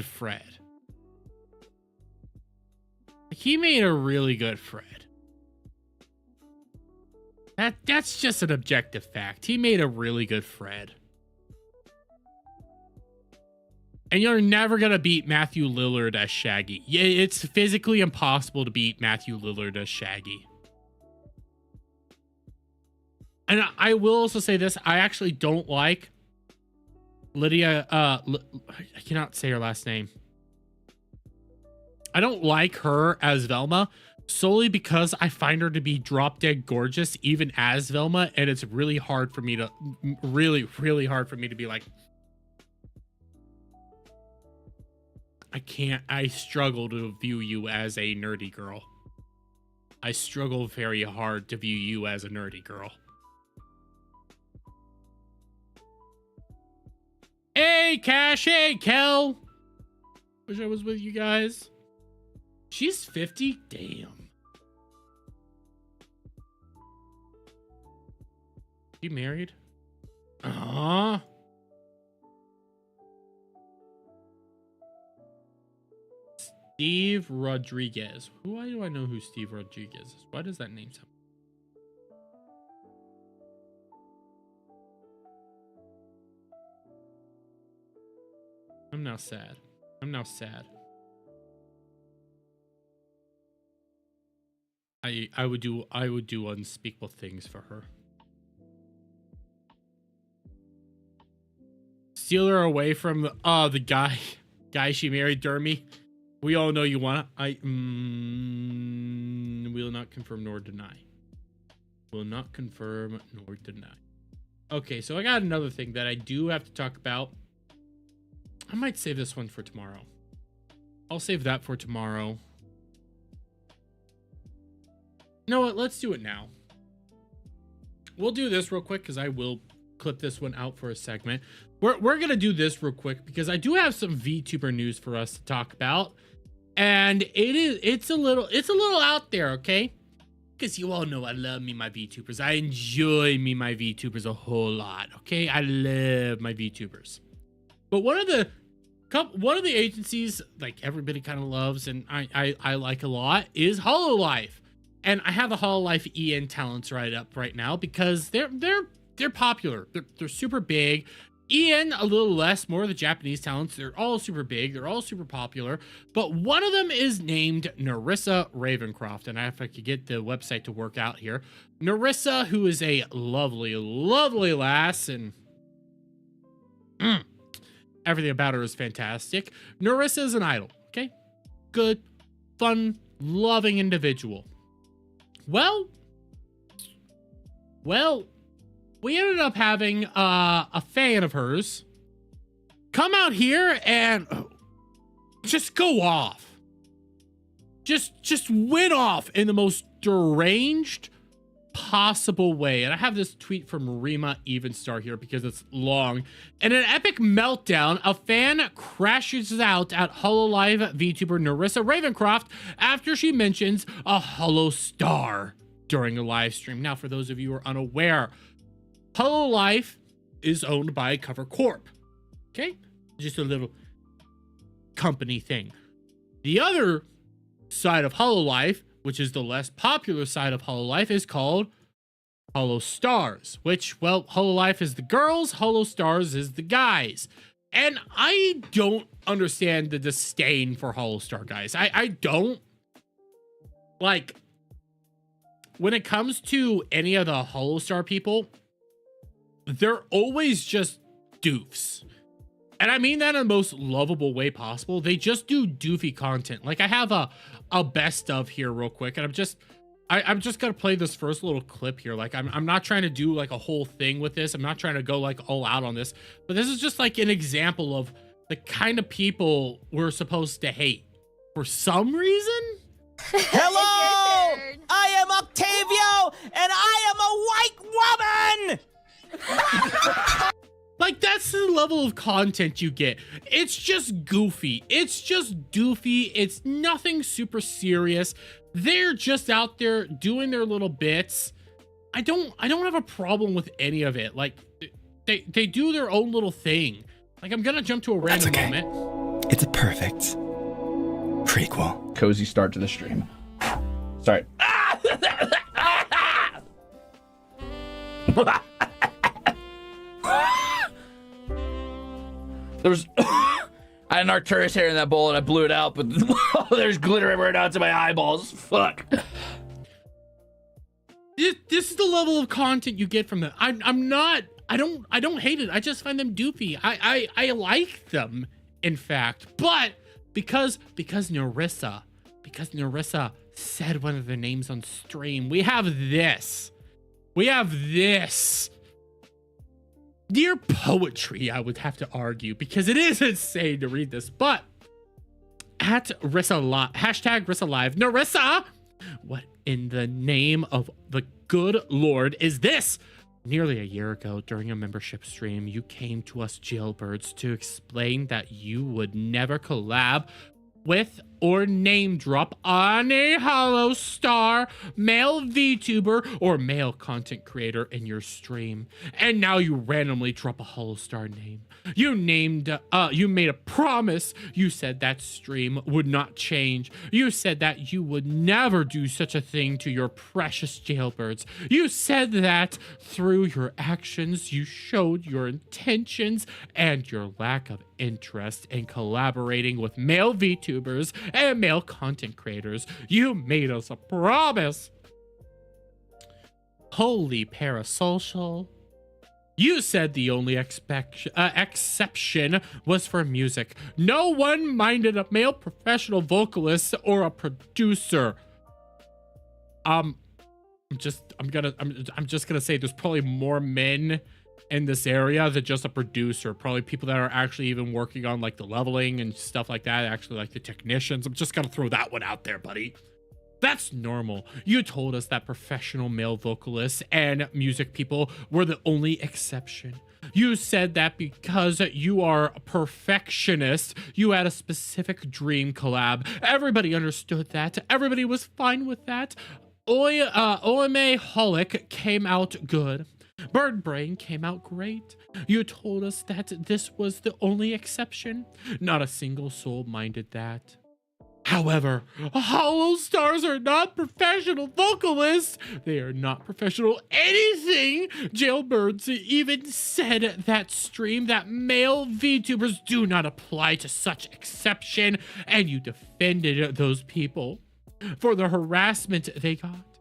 Fred. He made a really good Fred. That's just an objective fact. He made a really good Fred. And you're never going to beat Matthew Lillard as Shaggy. Yeah, it's physically impossible to beat Matthew Lillard as Shaggy. And I will also say this. I actually don't like Lydia. I cannot say her last name. I don't like her as Velma solely because I find her to be drop dead gorgeous even as Velma. And it's really hard for me to really hard for me to be like, I struggle to view you as a nerdy girl. I struggle very hard to view you as a nerdy girl. Hey, Cash. Hey, Kel. Wish I was with you guys. She's 50? Damn. You married? Aww. Steve Rodriguez. Why do I know who Steve Rodriguez is? Why does that name sound? I'm now sad. I'm now sad. I would do unspeakable things for her. Steal her away from the guy she married, Dermy. We all know you want to. Will not confirm nor deny. Will not confirm nor deny. Okay, so I got another thing that I do have to talk about. I might save this one for tomorrow. I'll save that for tomorrow. You know what? Let's do it now. We'll do this real quick because I will clip this one out for a segment. We're going to do this real quick because I do have some VTuber news for us to talk about. And it's a little out there, okay? Because you all know I love me my VTubers. I enjoy me my VTubers a whole lot, okay? I love my VTubers. But one of the agencies like everybody kind of loves and I like a lot is Hololive. And I have the Hololive EN talents right now because they're popular. They're super big. EN a little less, more of the Japanese talents. They're all super big. They're all super popular. But one of them is named Narissa Ravencroft. And if I could get the website to work out here. Narissa, who is a lovely, lovely lass. And everything about her is fantastic. Narissa is an idol. Okay? Good, fun, loving individual. Well, we ended up having a fan of hers come out here and just go off. Just went off in the most deranged possible way. And I have this tweet from Rima Evenstar here because it's long. In an epic meltdown, a fan crashes out at Hololive VTuber Narissa Ravencroft after she mentions a Holo Star during a live stream. Now, for those of you who are unaware, Hololive is owned by Cover Corp. Okay? Just a little company thing. The other side of Hololive, which is the less popular side of Hololive, is called Holo Stars, which, well, Hololive is the girls, Holo Stars is the guys. And I don't understand the disdain for Holo Star guys. I don't. Like, when it comes to any of the Holostar people, they're always just doofs. And I mean that in the most lovable way possible. They just do doofy content. Like, I have a best of here real quick, and I'm just gonna play this first little clip here. Like, I'm not trying to do like a whole thing with this. I'm not trying to go like all out on this, but this is just like an example of the kind of people we're supposed to hate for some reason. Hello! I am Octavio, and I am a white woman! Like, that's the level of content you get. It's just goofy. It's just doofy. It's nothing super serious. They're just out there doing their little bits. I don't have a problem with any of it. Like, they do their own little thing. Like, I'm gonna jump to a random moment. It's a perfect prequel. Cozy start to the stream. Sorry. There's I had an Arcturus hair in that bowl and I blew it out, but there's glitter everywhere now to my eyeballs. Fuck. This is the level of content you get from them. I don't hate it. I just find them doofy. I like them, in fact. But because Narissa said one of their names on stream, we have this. Dear poetry, I would have to argue, because it is insane to read this, but at hashtag RissaLive, Narissa, what in the name of the good Lord is this? Nearly a year ago, during a membership stream, you came to us jailbirds to explain that you would never collab with or name drop on a Holostar, male VTuber, or male content creator in your stream. And now you randomly drop a Holostar name. You made a promise. You said that stream would not change. You said that you would never do such a thing to your precious jailbirds. You said that through your actions, you showed your intentions and your lack of interest in collaborating with male VTubers and male content creators. You made us a promise. Holy parasocial. You said the only exception was for music. No one minded a male professional vocalist or a producer. I'm just gonna say there's probably more men in this area than just a producer. Probably people that are actually even working on like the leveling and stuff like that, actually like the technicians. I'm just gonna throw that one out there, buddy. That's normal. You told us that professional male vocalists and music people were the only exception. You said that because you are a perfectionist, you had a specific dream collab. Everybody understood that. Everybody was fine with that. OMA Holic came out good. Bird Brain came out great. You told us that this was the only exception. Not a single soul minded that. However, Holostars are not professional vocalists. They are not professional anything. Jailbirds even said that stream that male VTubers do not apply to such exception, and you defended those people for the harassment they got.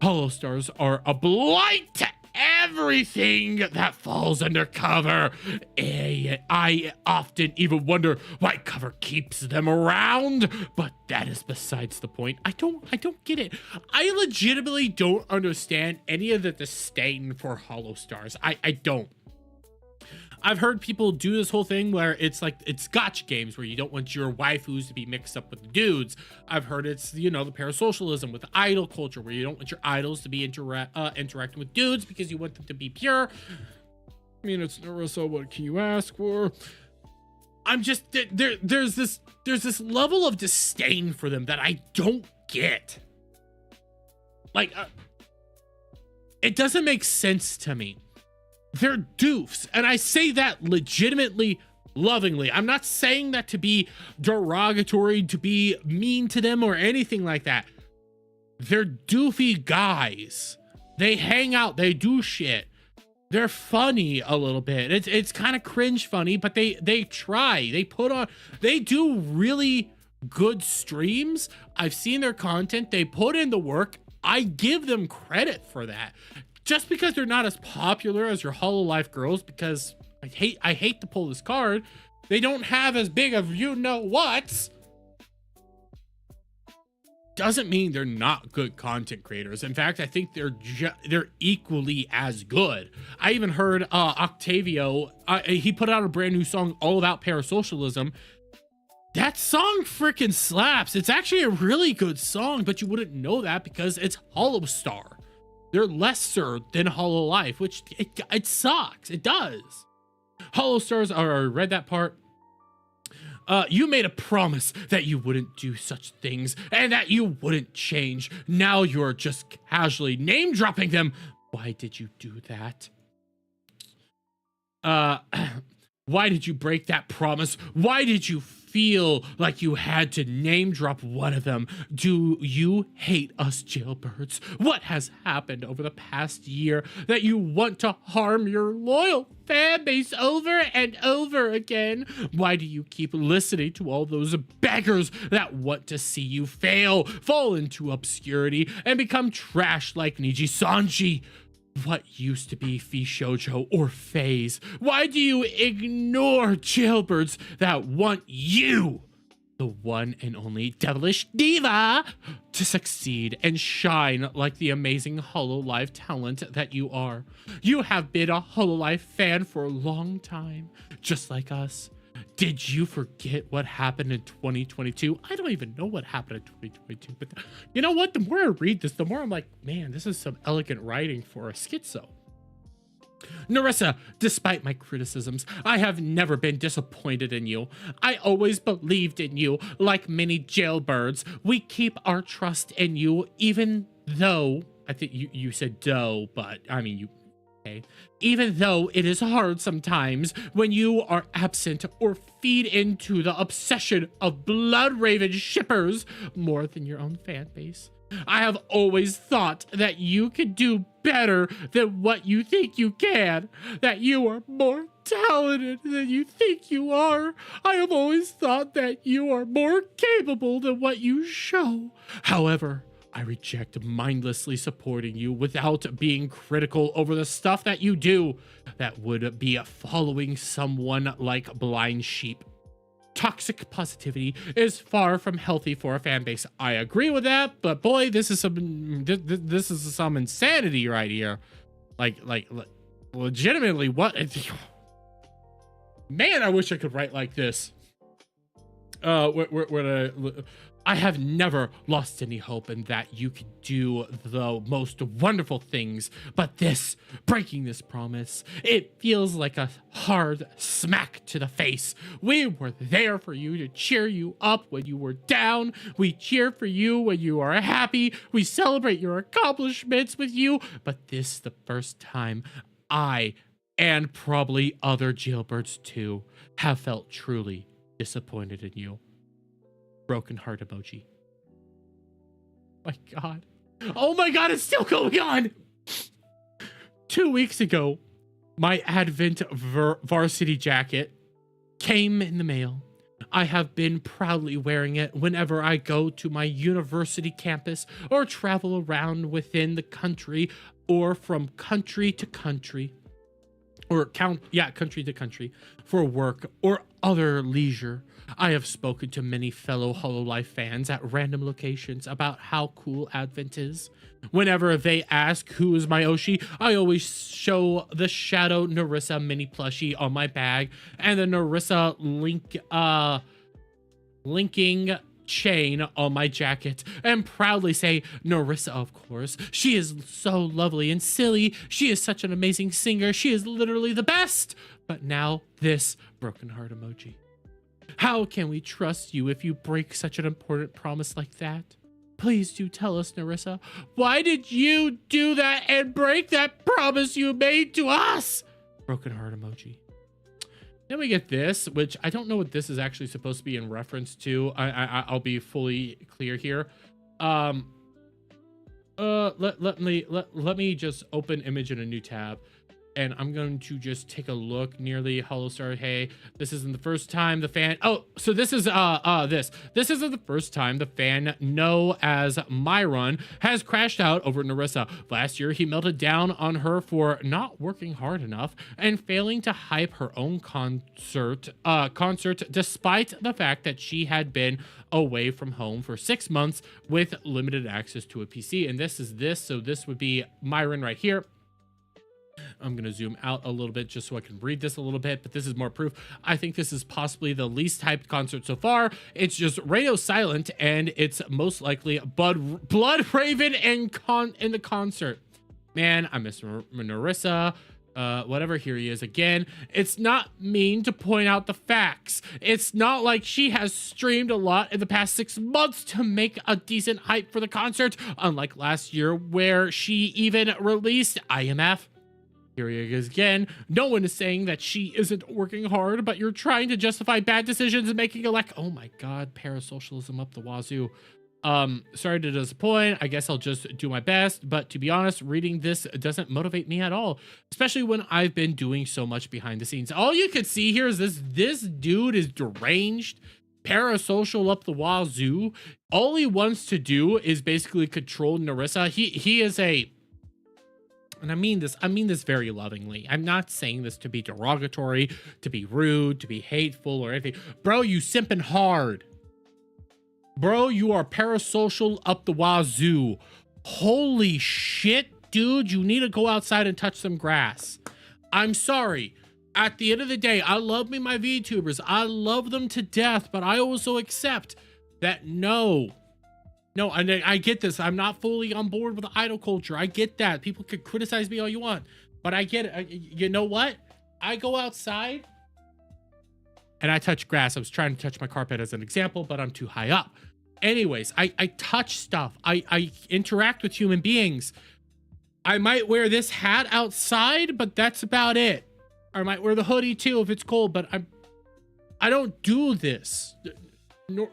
Holostars are a blight to everything that falls under cover. I often even wonder why cover keeps them around, but that is besides the point. I don't get it. I legitimately don't understand any of the disdain for Holostars. I don't. I've heard people do this whole thing where it's like, it's gotcha games where you don't want your waifus to be mixed up with the dudes. I've heard it's, you know, the parasocialism with the idol culture where you don't want your idols to be interacting with dudes because you want them to be pure. I mean, it's Narissa, what can you ask for? I'm just, there's this level of disdain for them that I don't get. Like, it doesn't make sense to me. They're doofs, and I say that legitimately, lovingly. I'm not saying that to be derogatory, to be mean to them or anything like that. They're doofy guys. They hang out, they do shit. They're funny a little bit. It's kind of cringe funny, but they try. They do really good streams. I've seen their content. They put in the work. I give them credit for that. Just because they're not as popular as your Hololive girls, because I hate to pull this card, they don't have as big of you-know-whats, doesn't mean they're not good content creators. In fact, I think they're equally as good. I even heard Octavio, he put out a brand new song all about parasocialism. That song freaking slaps. It's actually a really good song, but you wouldn't know that because it's Holostar. They're lesser than Hololive, which it sucks. It does. Holostars, I read that part. You made a promise that you wouldn't do such things and that you wouldn't change. Now you're just casually name dropping them. Why did you do that? Why did you break that promise? Why did you feel like you had to name drop one of them? Do you hate us jailbirds? What has happened over the past year that you want to harm your loyal fan base over and over again? Why do you keep listening to all those beggars that want to see you fail, fall into obscurity, and become trash like Niji Sanji? What used to be Fishoujo or Phase? Why do you ignore jailbirds that want you, the one and only devilish diva, to succeed and shine like the amazing Hololive talent that you are? You have been a Hololive fan for a long time, just like us. Did you forget what happened in 2022? I don't even know what happened in 2022, but you know what? The more I read this, the more I'm like, man, this is some elegant writing for a schizo. Narissa, despite my criticisms, I have never been disappointed in you. I always believed in you. Like many jailbirds, we keep our trust in you, even though, I think you said dough, but I mean, you, okay. Even though it is hard sometimes when you are absent or feed into the obsession of Bloodraven shippers more than your own fan base. I have always thought that you could do better than what you think you can, that you are more talented than you think you are. I have always thought that you are more capable than what you show. However, I reject mindlessly supporting you without being critical over the stuff that you do. That would be following someone like blind sheep. Toxic positivity is far from healthy for a fan base. I agree with that, but boy, this is some insanity right here. Like legitimately, what? Man, I wish I could write like this. I have never lost any hope in that you could do the most wonderful things, but this, breaking this promise, it feels like a hard smack to the face. We were there for you to cheer you up when you were down. We cheer for you when you are happy. We celebrate your accomplishments with you, but this is the first time I, and probably other jailbirds too, have felt truly disappointed in you. Broken heart emoji. My God. Oh my God, it's still going on. 2 weeks ago, my Advent varsity jacket came in the mail. I have been proudly wearing it whenever I go to my university campus or travel around within the country or from country to country. Country to country for work or other leisure. I have spoken to many fellow Hololive fans at random locations about how cool Advent is. Whenever they ask who is my Oshi, I always show the Shadow Narissa mini plushie on my bag and the Narissa linking chain on my jacket and proudly say, Narissa, of course. She is so lovely and silly. She is such an amazing singer. She is literally the best. But now this broken heart emoji. How can we trust you if you break such an important promise like that? Please do tell us, Narissa. Why did you do that and break that promise you made to us? Broken heart emoji. Then we get this, which I don't know what this is actually supposed to be in reference to. I'll be fully clear here. Let me just open image in a new tab. and I'm going to just take a look nearly. Holostar, hey, this isn't the first time the fan. Oh, so this is this isn't the first time the fan known as Myron has crashed out over Narissa. Last year, he melted down on her for not working hard enough and failing to hype her own concert despite the fact that she had been away from home for 6 months with limited access to a PC. And this is this, so this would be Myron right here. I'm going to zoom out a little bit just so I can read this a little bit, but this is more proof. I think this is possibly the least hyped concert so far. It's just radio silent, and it's most likely Blood Raven in the concert. Man, I miss Narissa. Whatever, here he is again. It's not mean to point out the facts. It's not like she has streamed a lot in the past 6 months to make a decent hype for the concert, unlike last year where she even released IMF. Here he is again. No one is saying that she isn't working hard, but you're trying to justify bad decisions and making it oh my god, parasocialism up the wazoo. Sorry to disappoint. I guess I'll just do my best, but to be honest, reading this doesn't motivate me at all, especially when I've been doing so much behind the scenes. All you can see here is this dude is deranged, parasocial up the wazoo. All he wants to do is basically control Narissa. He is a, and I mean this very lovingly. I'm not saying this to be derogatory, to be rude, to be hateful or anything. Bro, you simping hard. Bro, you are parasocial up the wazoo. Holy shit, dude. You need to go outside and touch some grass. I'm sorry. At the end of the day, I love me my VTubers. I love them to death, but I also accept that no, and I get this. I'm not fully on board with the idol culture. I get that. People can criticize me all you want, but I get it. You know what? I go outside and I touch grass. I was trying to touch my carpet as an example, but I'm too high up. Anyways, I touch stuff. I interact with human beings. I might wear this hat outside, but that's about it. I might wear the hoodie too if it's cold, but I don't do this.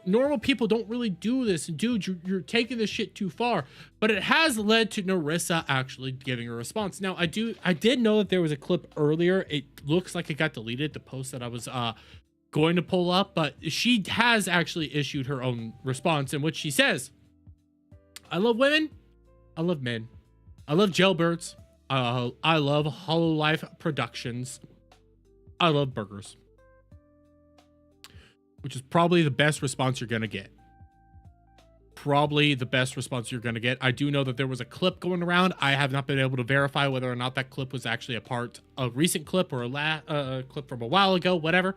Normal people don't really do this. And dude, you're taking this shit too far. But it has led to Narissa actually giving a response. Now, I did know that there was a clip earlier. It looks like it got deleted, the post that I was going to pull up, but she has actually issued her own response in which she says, I love women. I love men. I love jailbirds. I love Hololive Productions. I love burgers. Which is probably the best response you're going to get. Probably the best response you're going to get. I do know that there was a clip going around. I have not been able to verify whether or not that clip was actually a recent clip or a clip from a while ago, whatever.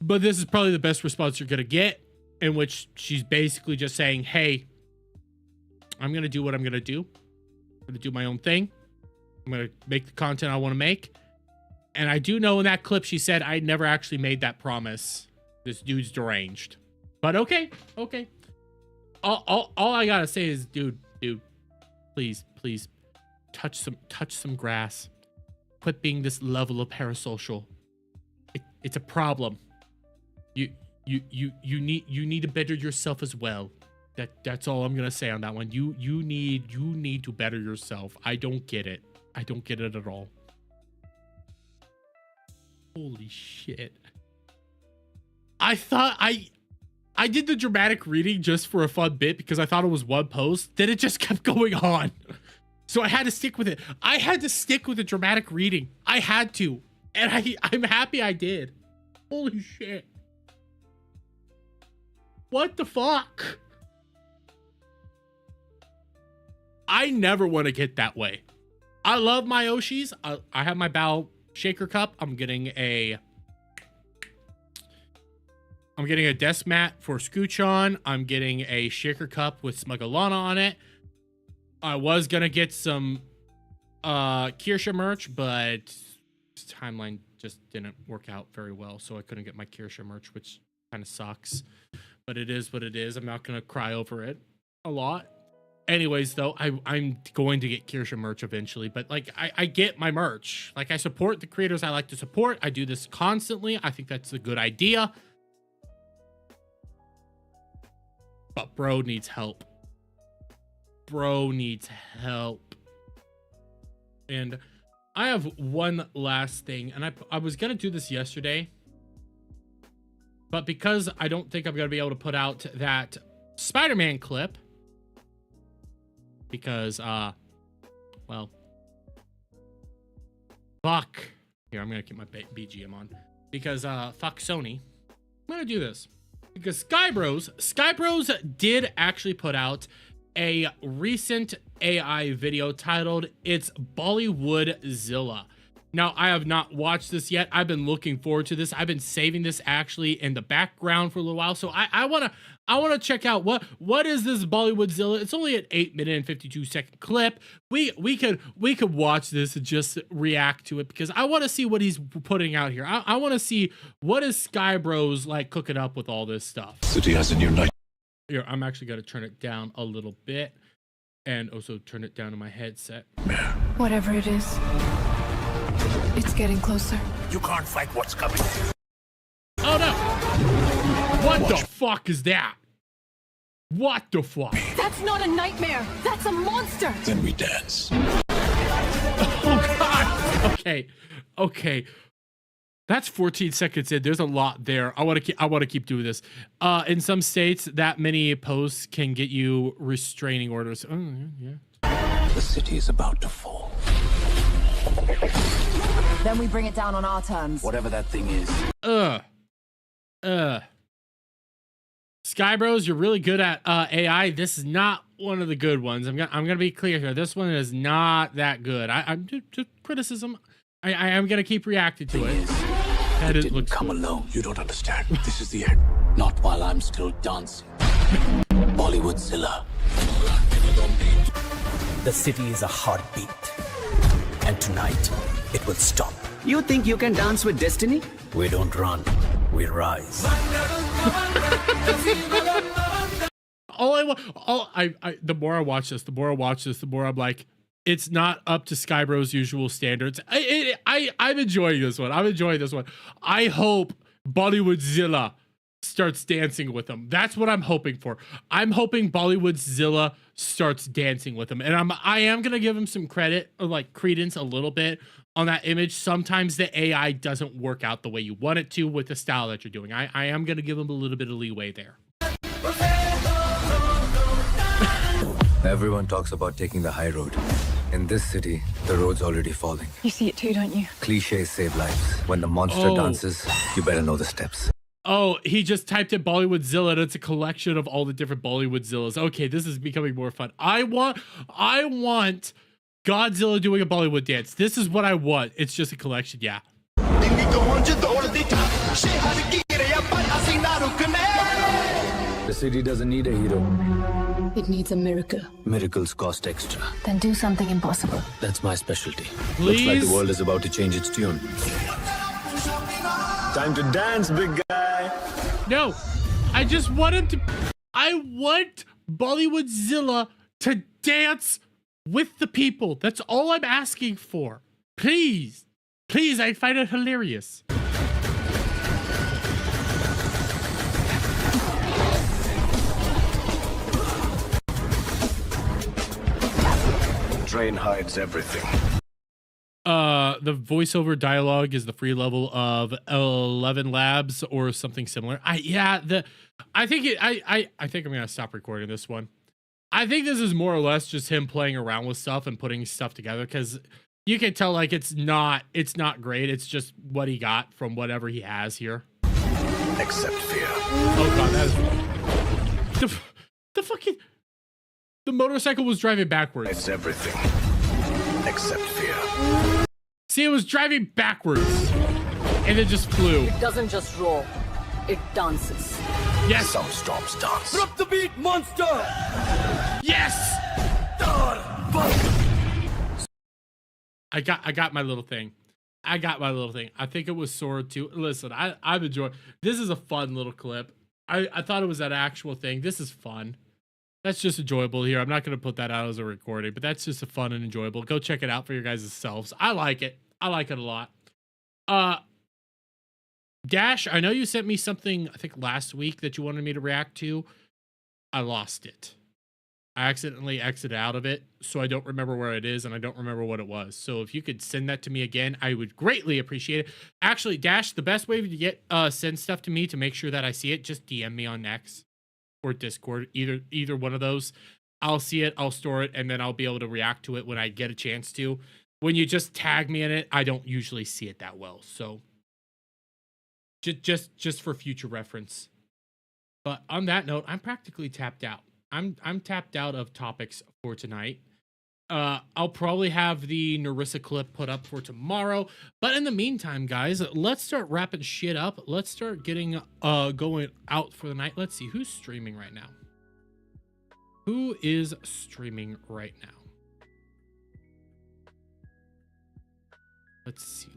But this is probably the best response you're going to get, in which she's basically just saying, hey, I'm going to do what I'm going to do. I'm going to do my own thing. I'm going to make the content I want to make. And I do know in that clip she said I never actually made that promise. This dude's deranged. But okay. All I gotta say is, dude, please touch some grass. Quit being this level of parasocial. It's a problem. You need to better yourself as well. That's all I'm gonna say on that one. You need to better yourself. I don't get it. I don't get it at all. Holy shit. I thought I did the dramatic reading just for a fun bit because I thought it was one post. Then it just kept going on. So I had to stick with it. I had to stick with the dramatic reading. I had to. And I'm happy I did. Holy shit. What the fuck? I never want to get that way. I love my Oshis. I have my Bow Shaker Cup. I'm getting a desk mat for Scooch on. I'm getting a shaker cup with Smuggalana on it. I was gonna get some Kirsha merch, but timeline just didn't work out very well, so I couldn't get my Kirsha merch, which kind of sucks. But it is what it is. I'm not gonna cry over it a lot. Anyways, though, I'm going to get Kirsha merch eventually, but like I get my merch. Like I support the creators I like to support. I do this constantly. I think that's a good idea. But bro needs help. Bro needs help. And I have one last thing, and I was gonna do this yesterday, but because I don't think I'm gonna be able to put out that Spider-Man clip, because well, fuck. Here, I'm gonna keep my BGM on because fuck Sony. I'm gonna do this because Skybros did actually put out a recent AI video titled "It's Bollywood-zilla." Now, I have not watched this yet. I've been looking forward to this. I've been saving this actually in the background for a little while. So I wanna check out what is this Bollywood-zilla. It's only an 8-minute and 52-second clip. We could watch this and just react to it because I want to see what he's putting out here. I want to see what is Skybros like cooking up with all this stuff. City has a new night. Here, I'm actually gonna turn it down a little bit and also turn it down to my headset. Whatever it is, it's getting closer. You can't fight what's coming. Oh no! What the fuck is that? What the fuck? That's not a nightmare. That's a monster. Then we dance. Oh god. Okay. That's 14 seconds in. There's a lot there. I want to keep doing this. In some states, that many posts can get you restraining orders. Oh, yeah. The city is about to fall. Then we bring it down on our terms. Whatever that thing is. Skybros, you're really good at AI. This is not one of the good ones. I'm gonna be clear here. This one is not that good. I'm just criticism. I am gonna keep reacting to it. It didn't come alone. You don't understand. This is the end. Not while I'm still dancing. Bollywood-zilla. The city is a heartbeat. And tonight, it will stop. You think you can dance with destiny? We don't run. We rise. The more I watch this, the more I'm like, it's not up to Skybros' usual standards. I'm enjoying this one. I hope Bollywood-zilla starts dancing with him. That's what I'm hoping for. I'm hoping Bollywood-zilla starts dancing with him. And I am gonna give him some credit, or like credence a little bit on that image. Sometimes the AI doesn't work out the way you want it to with the style that you're doing. I am gonna give him a little bit of leeway there. Everyone talks about taking the high road. In this city, the road's already falling. You see it too, don't you? Cliches save lives. When the monster dances, you better know the steps. Oh, he just typed in Bollywood-zilla and it's a collection of all the different Bollywood-zillas. Okay, this is becoming more fun. I want Godzilla doing a Bollywood dance. This is what I want. It's just a collection, yeah. The city doesn't need a hero. It needs a miracle. Miracles cost extra. Then do something impossible. That's my specialty. Please? Looks like the world is about to change its tune. Time to dance, big guy. No, I just want him to. I want Bollywood-zilla to dance with the people. That's all I'm asking for. Please, I find it hilarious. Train hides everything. The voiceover dialogue is the free level of 11 Labs or something similar. I think I'm gonna stop recording this one. I think this is more or less just him playing around with stuff and putting stuff together, because you can tell like it's not great. It's just what he got from whatever he has here. Except fear. Oh god, that is the fucking motorcycle was driving backwards. It's everything except fear. See, it was driving backwards and it just flew. It doesn't just roll, it dances. Yes. Some storms dance. Drop the beat, monster! Yes. I got my little thing. I think it was Sora too. Listen, I've enjoyed. This is a fun little clip. I thought it was an actual thing. This is fun. That's just enjoyable here. I'm not going to put that out as a recording, but that's just a fun and enjoyable. Go check it out for your guys' selves. I like it. I like it a lot. Dash, I know you sent me something, I think last week, that you wanted me to react to. I lost it. I accidentally exited out of it, so I don't remember where it is, and I don't remember what it was. So if you could send that to me again, I would greatly appreciate it. Actually, Dash, the best way to get send stuff to me to make sure that I see it, just DM me on X or Discord, either one of those. I'll see it, I'll store it, and then I'll be able to react to it when I get a chance to. When you just tag me in it, I don't usually see it that well. So just for future reference. But on that note, I'm practically tapped out. I'm tapped out of topics for tonight. I'll probably have the Narissa clip put up for tomorrow. But in the meantime, guys, let's start wrapping shit up. Let's start getting going out for the night. Let's see who's streaming right now. Who is streaming right now? Let's see.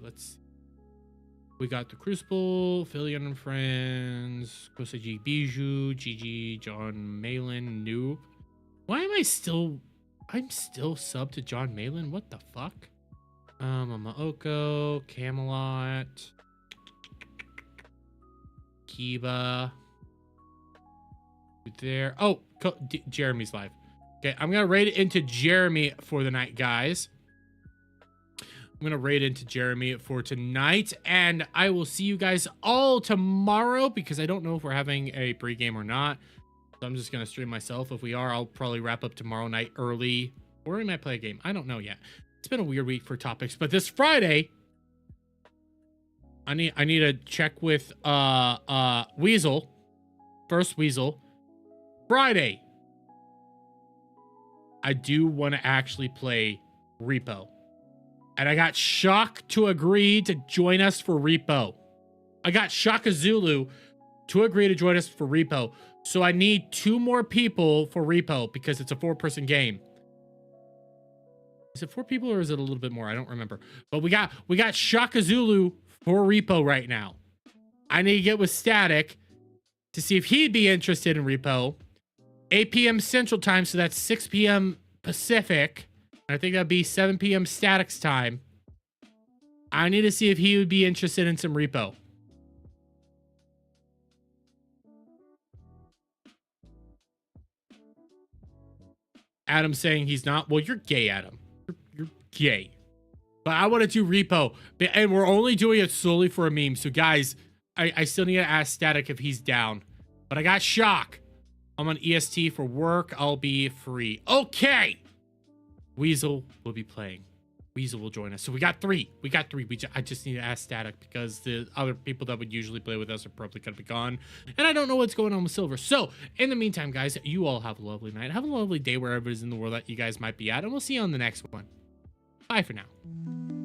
We got the Crucible, Phillion and Friends, Kosa G Bijou, Gigi, John Malin, Noob. Why am I'm still subbed to John Malin? What the fuck? Mama Oko, Camelot, Kiba. There. Oh, Jeremy's live. Okay, I'm gonna raid into Jeremy for the night, guys. I'm going to raid into Jeremy for tonight, and I will see you guys all tomorrow because I don't know if we're having a pregame or not. So I'm just going to stream myself. If we are, I'll probably wrap up tomorrow night early, or we might play a game. I don't know yet. It's been a weird week for topics, but this Friday, I need to check with Weasel. First Weasel. Friday, I do want to actually play Repo. And I got Shock to agree to join us for Repo. I got Shaka Zulu to agree to join us for Repo. So I need 2 more people for Repo because it's a 4-person game. Is it 4 people or is it a little bit more? I don't remember. But we got Shaka Zulu for Repo right now. I need to get with Static to see if he'd be interested in Repo. 8 p.m. Central Time, so that's 6 p.m. Pacific. I think that'd be 7 p.m. Static's time. I need to see if he would be interested in some Repo. Adam saying he's not. Well, you're gay, Adam. You're gay. But I want to do Repo. And we're only doing it solely for a meme. So, guys, I still need to ask Static if he's down. But I got Shock. I'm on EST for work. I'll be free. Okay. Weasel will be playing. Weasel will join us. So we got 3. I just need to ask Static because the other people that would usually play with us are probably going to be gone. And I don't know what's going on with Silver. So in the meantime, guys, you all have a lovely night. Have a lovely day wherever it is in the world that you guys might be at. And we'll see you on the next one. Bye for now.